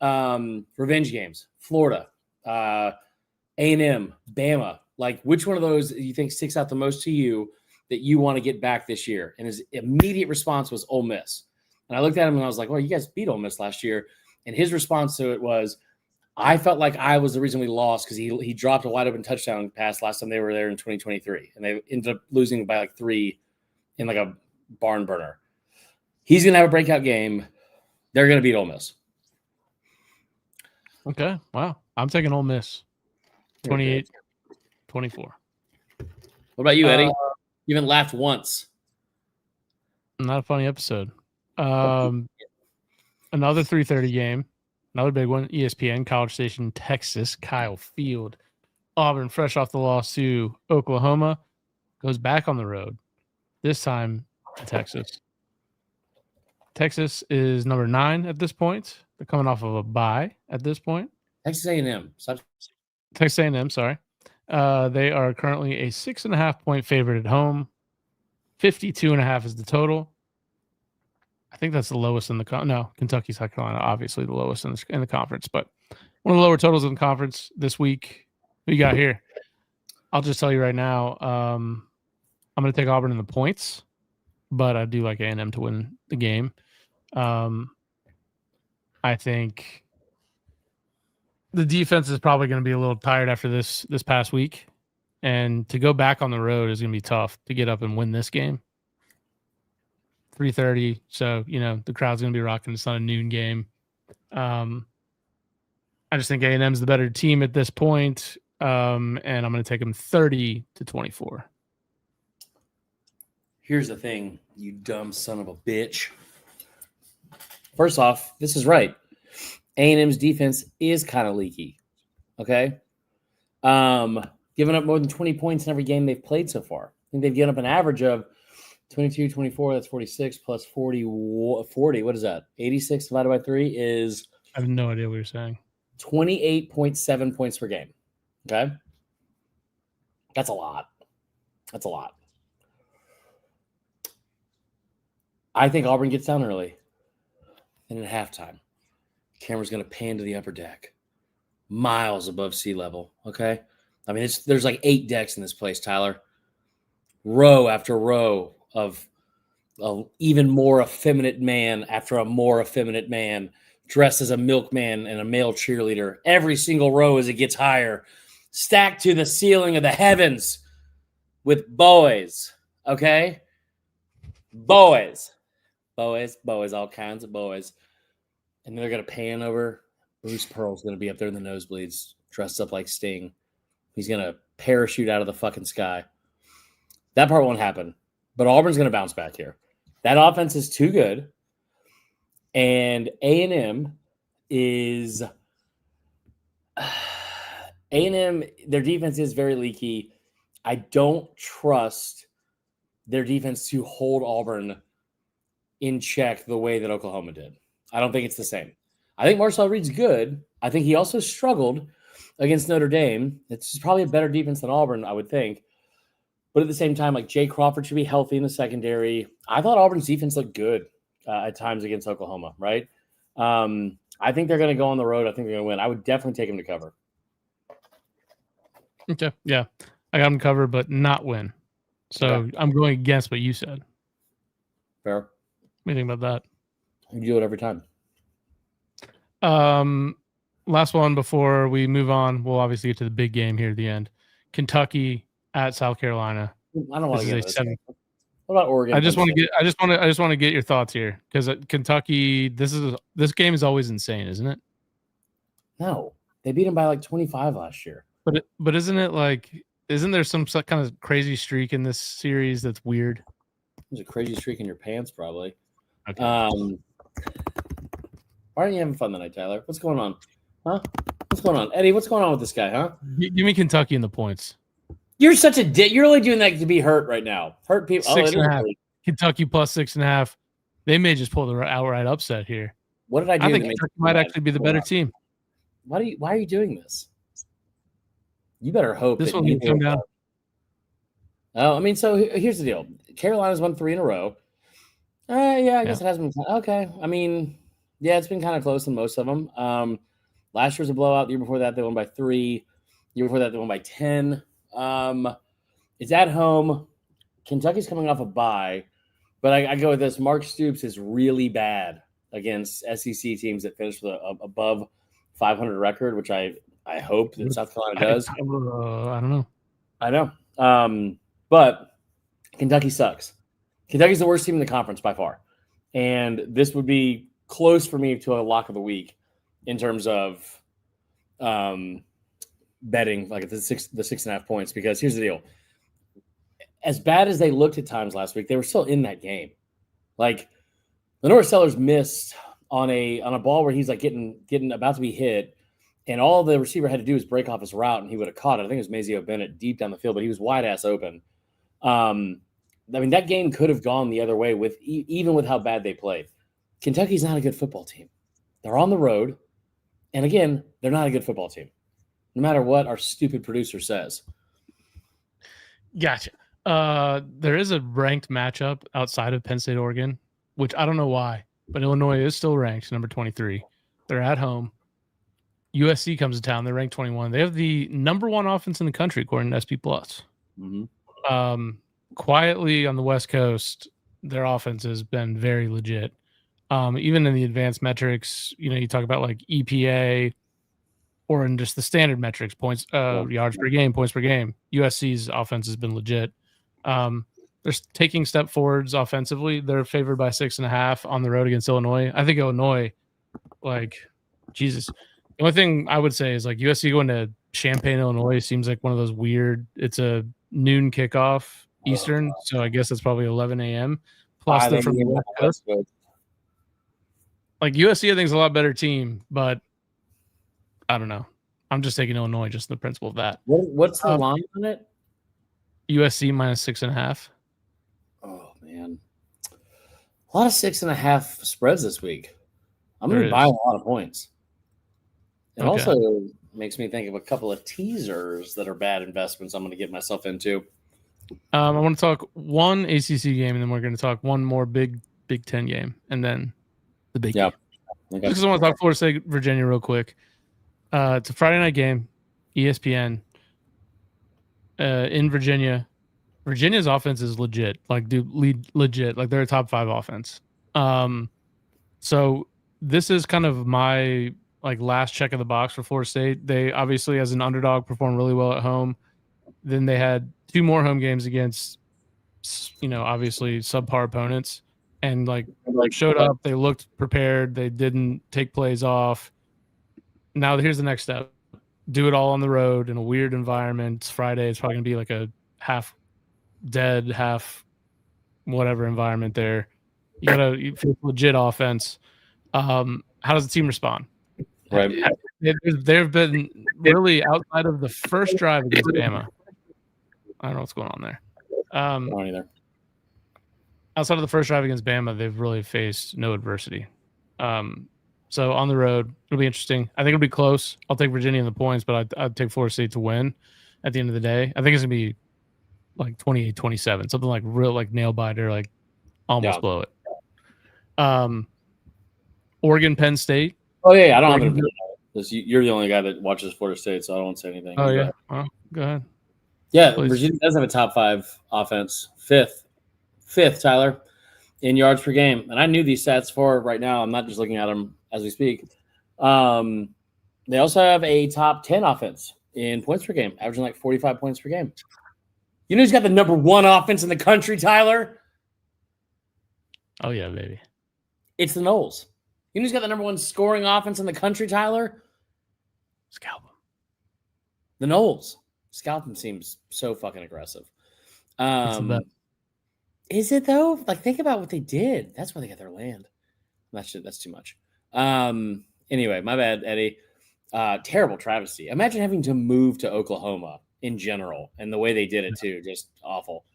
revenge games. Florida, A&M, Bama. Like, which one of those do you think sticks out the most to you that you want to get back this year? And his immediate response was Ole Miss. And I looked at him and I was like, well, you guys beat Ole Miss last year. And his response to it was, I felt like I was the reason we lost because he dropped a wide open touchdown pass last time they were there in 2023. And they ended up losing by like 3 in like a barn burner. He's going to have a breakout game. They're going to beat Ole Miss. Okay. Wow. I'm taking Ole Miss. 28-24. What about you, Eddie? You haven't laughed once. Not a funny episode. Another 3:30 game. Another big one. ESPN, College Station, Texas. Kyle Field. Auburn, fresh off the loss to Oklahoma, goes back on the road. This time to Texas. Texas is number 9 at this point. They're coming off of a bye at this point. Texas A&M. Texas A&M, sorry. They are currently a 6.5-point favorite at home. 52.5 is the total. I think that's the lowest in the no, Kentucky, South Carolina, obviously the lowest in the conference, but one of the lower totals in the conference this week. Who you got here? I'll just tell you right now. I'm going to take Auburn in the points, but I do like A&M to win the game. I think the defense is probably going to be a little tired after this past week, and to go back on the road is going to be tough to get up and win this game. 3:30, so the crowd's going to be rocking. It's not a noon game. I just think A&M is the better team at this point, and I'm going to take them 30-24. Here's the thing, you dumb son of a bitch. First off, this is right. A&M's defense is kind of leaky. Okay? Giving up more than 20 points in every game they've played so far. I think they've given up an average of 22, 24, that's 46, plus 40. What is that? 86 divided by 3 is... I have no idea what you're saying. 28.7 points per game. Okay? That's a lot. That's a lot. I think Auburn gets down early. And at halftime, camera's going to pan to the upper deck. Miles above sea level. Okay? I mean, there's like 8 decks in this place, Tyler. Row after row of even more effeminate man after a more effeminate man dressed as a milkman and a male cheerleader. Every single row as it gets higher. Stacked to the ceiling of the heavens with boys. Okay? Boys, all kinds of boys. And they're going to pan over. Bruce Pearl's going to be up there in the nosebleeds, dressed up like Sting. He's going to parachute out of the fucking sky. That part won't happen. But Auburn's going to bounce back here. That offense is too good. And A&M is A&M, their defense is very leaky. I don't trust their defense to hold Auburn in check the way that Oklahoma did. I don't think it's the same. I think Marcel Reed's good. I think he also struggled against Notre Dame. It's probably a better defense than Auburn, I would think. But at the same time, like Jay Crawford should be healthy in the secondary. I thought Auburn's defense looked good at times against Oklahoma, right? I think they're going to go on the road. I think they're going to win. I would definitely take them to cover. Okay, yeah. I got them covered, but not win. So yeah. I'm going against what you said. Fair. What do you think about that? You do it every time. Last one before we move on. We'll obviously get to the big game here at the end. Kentucky at South Carolina. I don't want to get this. What about Oregon? I just want to get your thoughts here because Kentucky. This game is always insane, isn't it? No, they beat them by like 25 last year. But isn't it like? Isn't there some kind of crazy streak in this series that's weird? There's a crazy streak in your pants, probably. Okay. Why aren't you having fun tonight, Tyler? What's going on? Huh? What's going on? Eddie, what's going on with this guy, huh? Give me Kentucky in the points. You're such a dick. You're really doing that to be hurt right now. Hurt people. 6.5. Kentucky plus 6.5. They may just pull the outright upset here. What did I do? I think Kentucky might actually be the better team. Why are you doing this? You better hope this one can come down. Oh, I mean, so here's the deal. Carolina's won 3 in a row. Yeah, I guess it has been. Okay. I mean, yeah, it's been kind of close in most of them. Last year was a blowout. The year before that, they won by 3. The year before that, they won by 10. It's at home. Kentucky's coming off a bye. But I go with this. Mark Stoops is really bad against SEC teams that finish with a above 500 record, which I hope that South Carolina does. I don't know. I know. But Kentucky sucks. Kentucky's the worst team in the conference by far. And this would be close for me to a lock of the week in terms of betting like the 6.5 points, because here's the deal. As bad as they looked at times last week, they were still in that game. Like Lenore Sellers missed on a ball where he's like getting about to be hit, and all the receiver had to do was break off his route and he would have caught it. I think it was Mazio Bennett deep down the field, but he was wide ass open. I mean, that game could have gone the other way with even with how bad they played. Kentucky's not a good football team. They're on the road. And again, they're not a good football team, no matter what our stupid producer says. Gotcha. There is a ranked matchup outside of Penn State, Oregon, which I don't know why, but Illinois is still ranked number 23. They're at home. USC comes to town. They're ranked 21. They have the number 1 offense in the country, according to SP Plus. Mm-hmm. quietly on the West Coast, their offense has been very legit. Even in the advanced metrics, you talk about like EPA or in just the standard metrics, points, yards per game, points per game. USC's offense has been legit. They're taking step forwards offensively. They're favored by 6.5 on the road against Illinois. I think Illinois, Jesus. The only thing I would say is USC going to Champaign, Illinois seems like one of those weird. It's a noon kickoff Eastern, so I guess it's probably 11 a.m. Plus they're from the West Coast. USC, I think is a lot better team, but I don't know. I'm just taking Illinois, just the principle of that. What's the line on it? USC minus 6.5. Oh man, a lot of 6.5 spreads this week. I'm going to buy a lot of points. It also makes me think of a couple of teasers that are bad investments I'm going to get myself into. I want to talk one ACC game, and then we're going to talk one more Big Ten game, and then the big game. Okay. Just because I want to talk Florida State, Virginia real quick. It's a Friday night game, ESPN, in Virginia. Virginia's offense is legit. Legit. They're a top 5 offense. So this is kind of my last check of the box for Florida State. They obviously, as an underdog, performed really well at home. Then they had 2 more home games against, obviously subpar opponents, and showed up. They looked prepared. They didn't take plays off. Now here's the next step: do it all on the road in a weird environment. It's Friday. It's probably gonna be a half dead, half whatever environment there. You gotta legit offense. How does the team respond? Right. They've been really outside of the first drive against Bama. I don't know what's going on there. I don't either. Outside of the first drive against Bama, they've really faced no adversity. So on the road, it'll be interesting. I think it'll be close. I'll take Virginia in the points, but I'd take Florida State to win at the end of the day. I think it's going to be 28-27, something real nail biter, almost blow it. Oregon, Penn State. Oh, yeah. I don't have an opinion. You're the only guy that watches Florida State, so I don't say anything. Oh, yeah. Well, go ahead. Yeah, please. Virginia does have a top 5 offense. Fifth, Tyler, in yards per game. And I knew these stats for right now. I'm not just looking at them as we speak. They also have a top 10 offense in points per game, averaging 45 points per game. You know who's got the number 1 offense in the country, Tyler? Oh, yeah, baby. It's the Noles. You know who's got the number 1 scoring offense in the country, Tyler? Scalp them. The Noles. Scalp them seems so fucking aggressive. Is it, though? Think about what they did. That's why they got their land. That's too much. Anyway, my bad, Eddie. Terrible travesty. Imagine having to move to Oklahoma in general, and the way they did it too, just awful.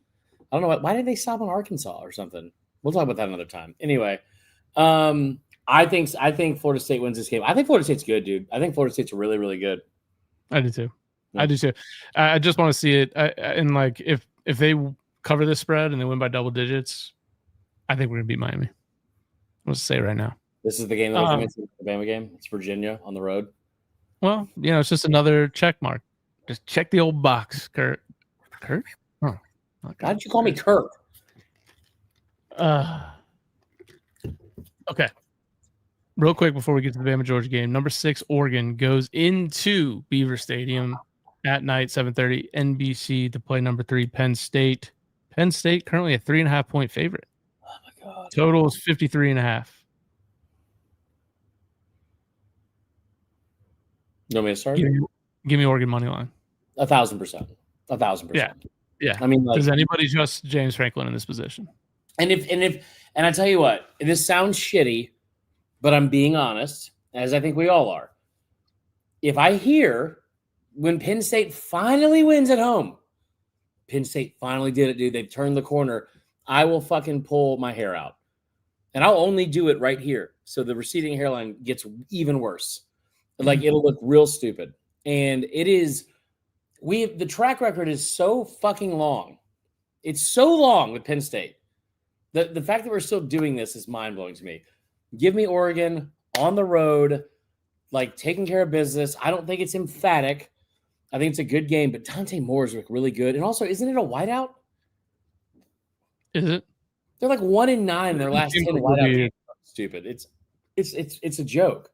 I don't know why did they stop in Arkansas or something. We'll talk about that another time. Anyway, I think Florida State wins this game. I think Florida State's good, dude. I think Florida State's really, really good. I do too. Yeah. I do too. I just want to see it. And if they cover this spread and they win by double digits, I think we're gonna beat Miami. Let's say right now. This is the game that we're coming to, the Bama game. It's Virginia on the road. Well, it's just another check mark. Just check the old box, Kurt. Kurt? Oh, why did you call me Kirk? Okay. Real quick before we get to the Bama Georgia game, number 6 Oregon goes into Beaver Stadium at night, 7:30 NBC to play number 3 Penn State. Penn State currently a 3.5 point favorite. Oh my god! Total is 53.5. You want me to start? Give me Oregon money line. 1,000%. 1,000%. Yeah. I mean, does anybody trust James Franklin in this position? And I tell you what, this sounds shitty, but I'm being honest, as I think we all are. If I hear when Penn State finally wins at home, Penn State finally did it, dude. They've turned the corner. I will fucking pull my hair out. And I'll only do it right here. So the receding hairline gets even worse. It'll look real stupid. And it is, the track record is so fucking long. It's so long with Penn State. The fact that we're still doing this is mind-blowing to me. Give me Oregon on the road, taking care of business. I don't think it's emphatic. I think it's a good game, but Dante Moore's look really good. And also, isn't it a whiteout? Is it? They're like 1-9 in their last 10 wideout. Stupid. It's a joke.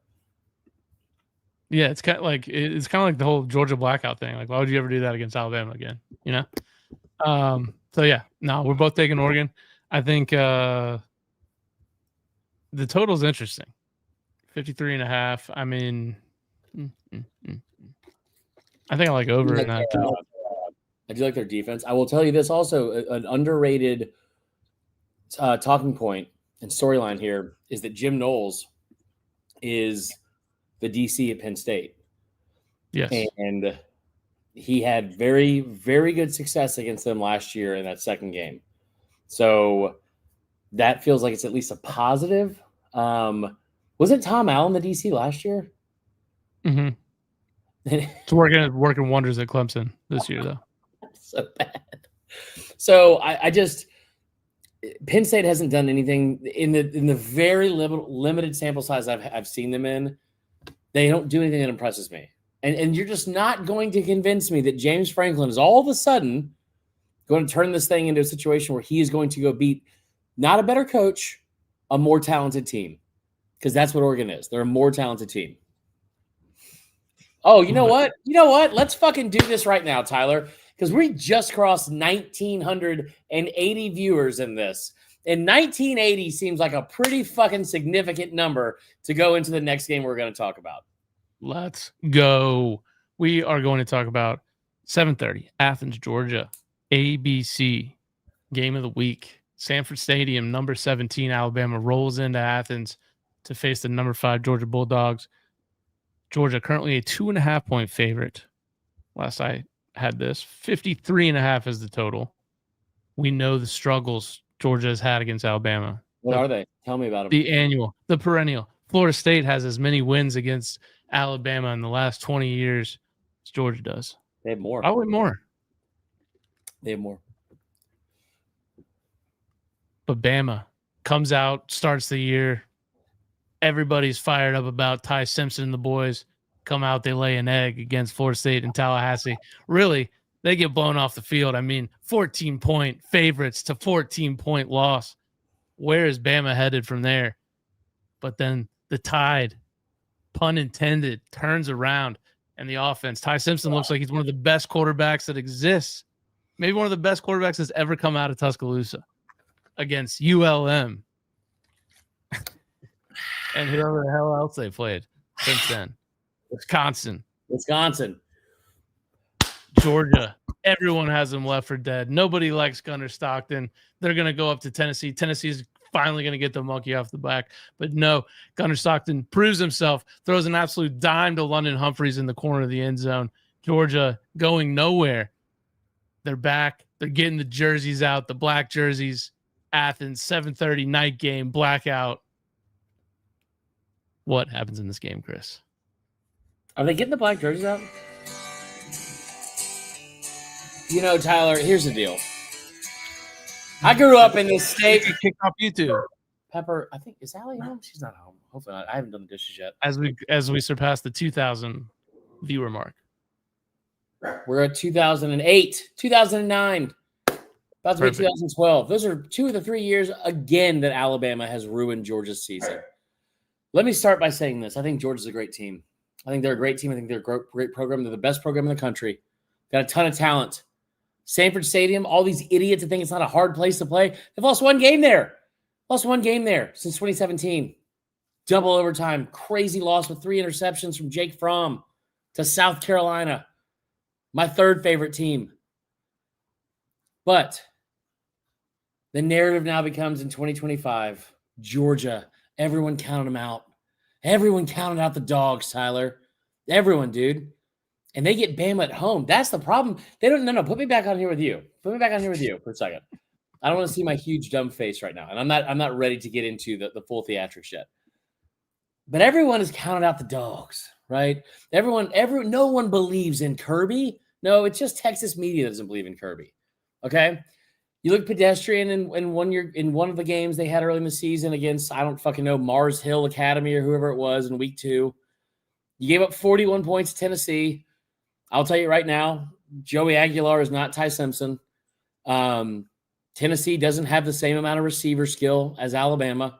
Yeah, it's kind of like the whole Georgia blackout thing. Like, why would you ever do that against Alabama again? You know. So yeah, no, we're both taking Oregon. I think the total is interesting. 53.5. I mean, I think I like over in that. I do like their defense. I will tell you this also, an underrated talking point and storyline here is that Jim Knowles is the DC at Penn State. Yes. And he had very, very good success against them last year in that second game. So that feels like it's at least a positive. Wasn't Tom Allen the DC last year? Mm-hmm. It's working wonders at Clemson this year, though. So bad. So I just Penn State hasn't done anything in the very limited sample size I've seen them in. They don't do anything that impresses me. And you're just not going to convince me that James Franklin is all of a sudden going to turn this thing into a situation where he is going to go beat not a better coach, a more talented team. Because that's what Oregon is. They're a more talented team. Oh, you know what? You know what? Let's fucking do this right now, Tyler. Because we just crossed 1,980 viewers in this. And 1980 seems like a pretty fucking significant number to go into the next game we're going to talk about. Let's go. We are going to talk about 7:30, Athens, Georgia, ABC, game of the week. Sanford Stadium, number 17, Alabama rolls into Athens to face the number 5 Georgia Bulldogs. Georgia currently a 2.5-point favorite. Last I had this, 53.5 is the total. We know the struggles Georgia has had against Alabama. What are they? Tell me about them. The perennial. Florida State has as many wins against Alabama in the last 20 years as Georgia does. They have more. Probably more. They have more. But Bama comes out, starts the year. Everybody's fired up about Ty Simpson and the boys. Come out, they lay an egg against Florida State and Tallahassee. Really, they get blown off the field. I mean, 14-point favorites to 14-point loss. Where is Bama headed from there? But then the tide, pun intended, turns around, and the offense. Ty Simpson looks like he's one of the best quarterbacks that exists. Maybe one of the best quarterbacks that's ever come out of Tuscaloosa against ULM. And whoever the hell else they played since then. Wisconsin. Georgia. Everyone has them left for dead. Nobody likes Gunnar Stockton. They're going to go up to Tennessee. Tennessee's finally going to get the monkey off the back. But no, Gunnar Stockton proves himself, throws an absolute dime to London Humphreys in the corner of the end zone. Georgia going nowhere. They're back. They're getting the jerseys out, the black jerseys. Athens, 7:30 night game, blackout. What happens in this game, Chris? Are they getting the black jerseys out? You know, Tyler, here's the deal. I grew up in this state. Kicked off YouTube. Pepper, I think, is Allie home? She's not home. Hopefully not. I haven't done the dishes yet. As we surpass the 2,000 viewer mark. We're at 2008, 2009, about to be 2012. Those are 2 of the 3 years, again, that Alabama has ruined Georgia's season. Let me start by saying this. I think Georgia's a great team. I think they're a great team. I think they're a great program. They're the best program in the country. Got a ton of talent. Sanford Stadium, all these idiots that think it's not a hard place to play. They've lost one game there. Lost one game there since 2017. Double overtime. Crazy loss with 3 interceptions from Jake Fromm to South Carolina. My third favorite team. But the narrative now becomes in 2025, Georgia, everyone counted them out. Everyone counted out the dogs, Tyler. Everyone, dude. And they get Bama at home. That's the problem. They don't. No. Put me back on here with you. Put me back on here with you for a second. I don't want to see my huge dumb face right now, and I'm not ready to get into the full theatrics yet. But everyone has counted out the dogs, right? No one believes in Kirby. No, it's just Texas media that doesn't believe in Kirby. Okay. You look pedestrian in one of the games they had early in the season against, I don't fucking know, Mars Hill Academy or whoever it was in week 2. You gave up 41 points to Tennessee. I'll tell you right now, Joey Aguilar is not Ty Simpson. Tennessee doesn't have the same amount of receiver skill as Alabama.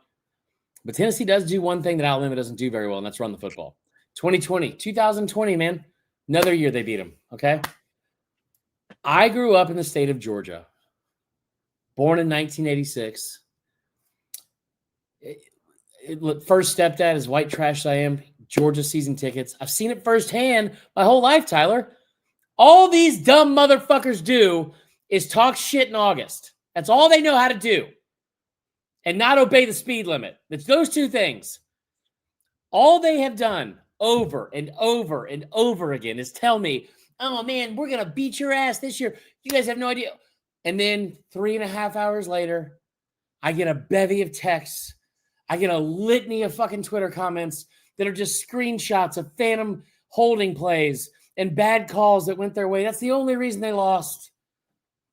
But Tennessee does do one thing that Alabama doesn't do very well, and that's run the football. 2020, man. Another year they beat them, okay? I grew up in the state of Georgia, born in 1986. First stepdad, as white trash as I am, Georgia season tickets. I've seen it firsthand my whole life, Tyler. All these dumb motherfuckers do is talk shit in August. That's all they know how to do. And not obey the speed limit. It's those two things. All they have done over and over and over again is tell me, oh, man, we're going to beat your ass this year. You guys have no idea. And then 3.5 hours later, I get a bevy of texts. I get a litany of fucking Twitter comments that are just screenshots of phantom holding plays and bad calls that went their way. That's the only reason they lost.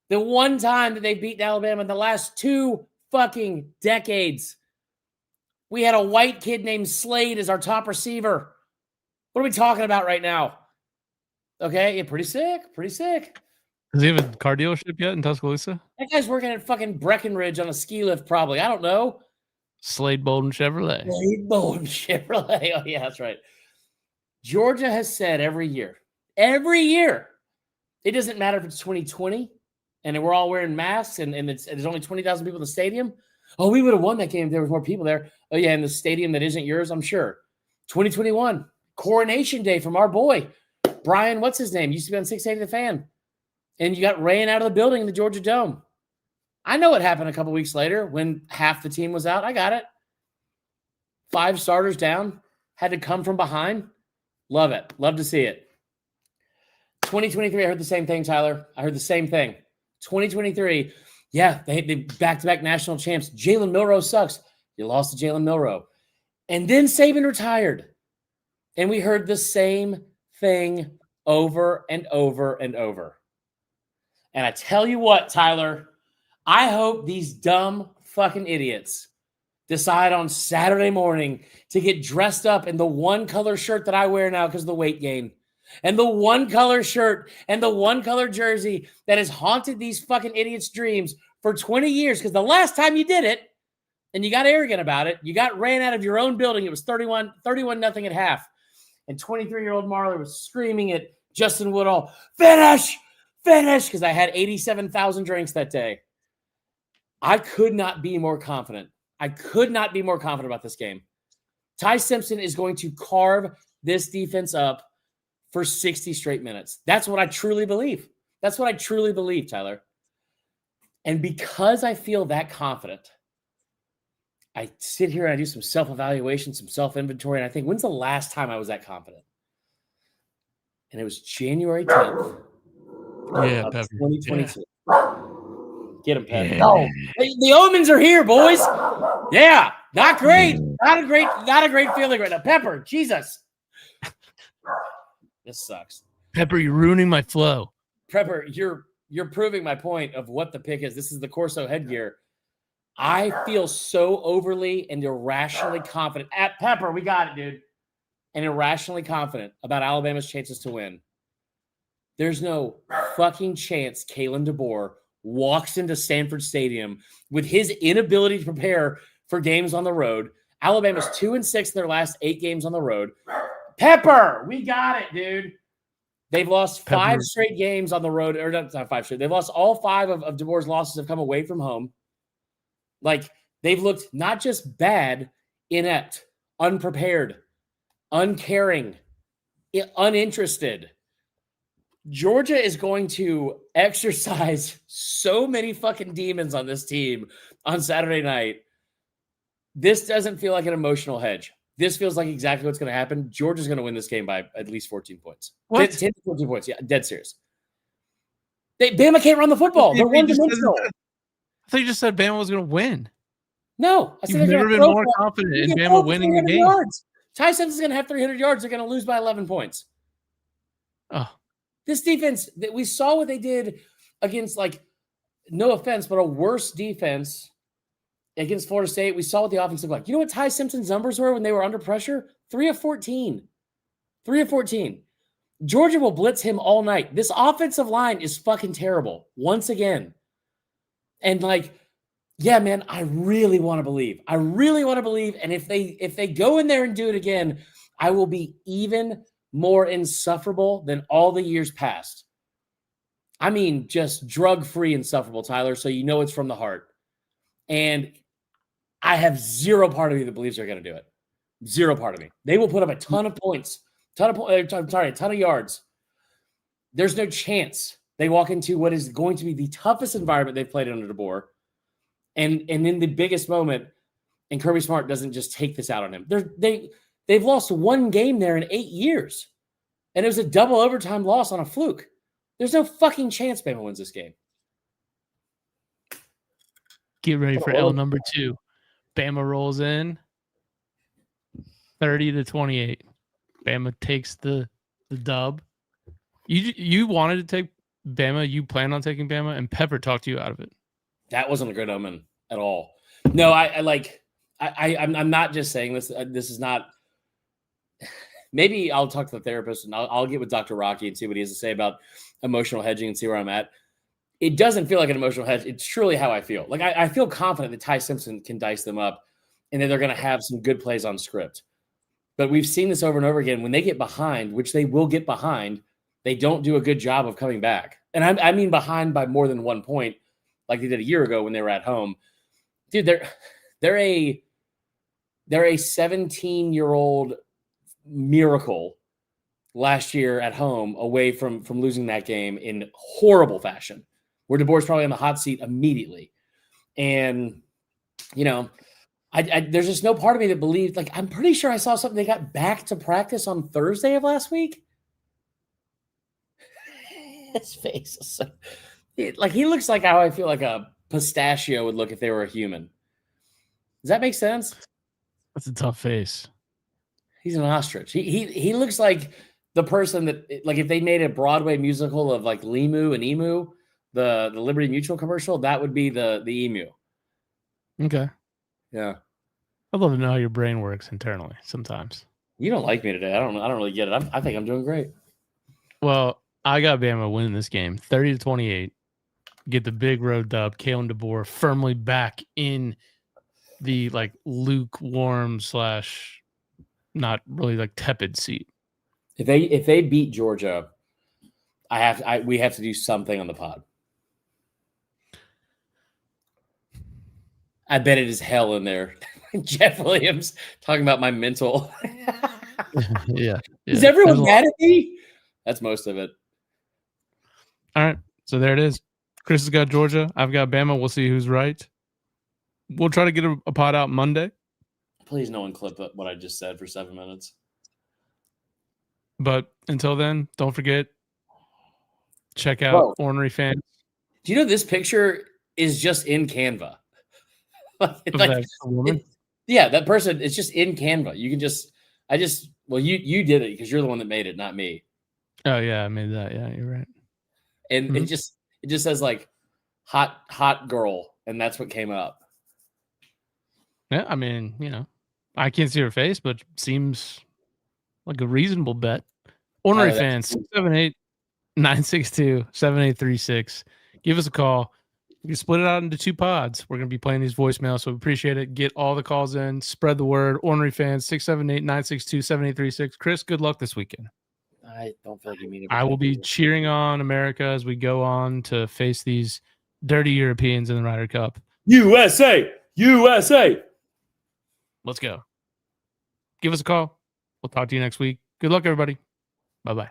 The one time that they beat Alabama in the last 2 fucking decades. We had a white kid named Slade as our top receiver. What are we talking about right now? Okay, yeah, pretty sick, pretty sick. Does he have a car dealership yet in Tuscaloosa? That guy's working at fucking Breckenridge on a ski lift probably. I don't know. Slade Bolden Chevrolet. Slade Bolden Chevrolet. Oh, yeah, that's right. Georgia has said every year, it doesn't matter if it's 2020 and we're all wearing masks and there's only 20,000 people in the stadium. Oh, we would have won that game if there was more people there. Oh, yeah, in the stadium that isn't yours, I'm sure. 2021, Coronation Day from our boy, Brian, what's his name? Used to be on 680 The Fan. And you got ran out of the building in the Georgia Dome. I know what happened a couple weeks later when half the team was out. I got it. 5 starters down. Had to come from behind. Love it. Love to see it. 2023, I heard the same thing, Tyler. I heard the same thing. 2023, yeah, they back-to-back national champs. Jalen Milroe sucks. You lost to Jalen Milroe. And then Saban retired. And we heard the same thing over and over and over. And I tell you what, Tyler, I hope these dumb fucking idiots decide on Saturday morning to get dressed up in the one color shirt that I wear now because of the weight gain. And the one color shirt and the one color jersey that has haunted these fucking idiots' dreams for 20 years. Because the last time you did it, and you got arrogant about it, you got ran out of your own building. It was 31-0 at half. And 23-year-old Marler was screaming at Justin Woodall, finish, because I had 87,000 drinks that day. I could not be more confident. About this game. Ty Simpson is going to carve this defense up for 60 straight minutes. That's what I truly believe. Tyler. And because I feel that confident, I sit here and I do some self-evaluation, some self-inventory, and I think, when's the last time I was that confident? And it was January 10th of 2022. Yeah. Get him, Pep. Yeah. No, the omens are here, boys. Yeah, not great. Not a great feeling right now. Pepper, Jesus. This sucks. Pepper, you're ruining my flow. Pepper, you're proving my point of what the pick is. This is the Corso headgear. I feel so overly and irrationally confident. At Pepper, we got it, dude. And irrationally confident about Alabama's chances to win. There's no fucking chance Kalen DeBoer walks into Sanford Stadium with his inability to prepare for games on the road. Alabama's 2-6 in their last 8 games on the road. Pepper, we got it, dude. They've lost 5 straight games on the road, or not 5 straight. They've lost all 5 of DeBoer's losses have come away from home. Like, they've looked not just bad, inept, unprepared, uncaring, uninterested. Georgia is going to exercise so many fucking demons on this team on Saturday night. This doesn't feel like an emotional hedge. This feels like exactly what's going to happen. Georgia's going to win this game by at least 14 points. What? 10 to 14 points. Yeah, dead serious. Bama can't run the football. They're one-dimensional. I thought you just said Bama was going to win. No. You've never been more confident in Bama winning a game. Yards. Ty Simpson's going to have 300 yards. They're going to lose by 11 points. Oh. This defense, we saw what they did against, like, no offense, but a worse defense against Florida State. We saw what the offense looked like. You know what Ty Simpson's numbers were when they were under pressure? 3 of 14. 3 of 14. Georgia will blitz him all night. This offensive line is fucking terrible. Once again. And like, yeah, man, I really want to believe. I really want to believe. And if they go in there and do it again, I will be even more insufferable than all the years past. I mean, just drug-free insufferable, Tyler. So you know it's from the heart. And I have zero part of me that believes they're going to do it. Zero part of me. They will put up a ton of points, a ton of yards. There's no chance they walk into what is going to be the toughest environment they've played under DeBoer. And in the biggest moment, and Kirby Smart doesn't just take this out on him. They've lost one game there in 8 years. And it was a double overtime loss on a fluke. There's no fucking chance Bama wins this game. Get ready for L number 2. Bama rolls in 30-28. Bama takes the dub. You wanted to take Bama. You planned on taking Bama, and Pepper talked you out of it. That wasn't a good omen at all. No, I'm not just saying this. This is not. Maybe I'll talk to the therapist and I'll get with Dr. Rocky and see what he has to say about emotional hedging and see where I'm at. It doesn't feel like an emotional hedge. It's truly how I feel. Like I feel confident that Ty Simpson can dice them up and that they're going to have some good plays on script. But we've seen this over and over again. When they get behind, which they will get behind, they don't do a good job of coming back. And I mean behind by more than 1 point, like they did a year ago when they were at home. Dude, they're a 17-year-old miracle last year at home away from losing that game in horrible fashion, where DeBoer's probably on the hot seat immediately. And, you know, there's just no part of me that believed, like, I'm pretty sure I saw something. They got back to practice on Thursday of last week. His face is so, like, he looks like how I feel like a pistachio would look if they were a human. Does that make sense? That's a tough face. He's an ostrich. He looks like the person that, like, if they made a Broadway musical of like Limu and Emu, the Liberty Mutual commercial, that would be the emu. Okay. Yeah. I'd love to know how your brain works internally sometimes. You don't like me today. I don't really get it. I think I'm doing great. Well, I got Bama winning this game 30-28. Get the big road dub. Kalen DeBoer firmly back in the like lukewarm / not really like tepid seat. If they beat Georgia, we have to do something on the pod. I bet it is hell in there. Jeff Williams talking about my mental. Yeah. Is everyone mad at me? That's most of it. All right. So there it is. Chris has got Georgia. I've got Bama. We'll see who's right. We'll try to get a pod out Monday. Please no one clip what I just said for 7 minutes. But until then, don't forget, check out Ornery Fans. Do you know this picture is just in Canva? That person, it's just in Canva. You can you did it because you're the one that made it, not me. Oh yeah, I made that. Yeah, you're right. And it just says like hot girl, and that's what came up. Yeah, I mean, you know, I can't see her face, but seems like a reasonable bet. Ornery Fans, 678-962-7836. Give us a call. You can split it out into 2 pods. We're going to be playing these voicemails, so we appreciate it. Get all the calls in. Spread the word. Ornery Fans, 678-962-7836. Chris, good luck this weekend. I don't feel like you mean it. I will be cheering on America as we go on to face these dirty Europeans in the Ryder Cup. USA! USA! Let's go. Give us a call. We'll talk to you next week. Good luck, everybody. Bye-bye.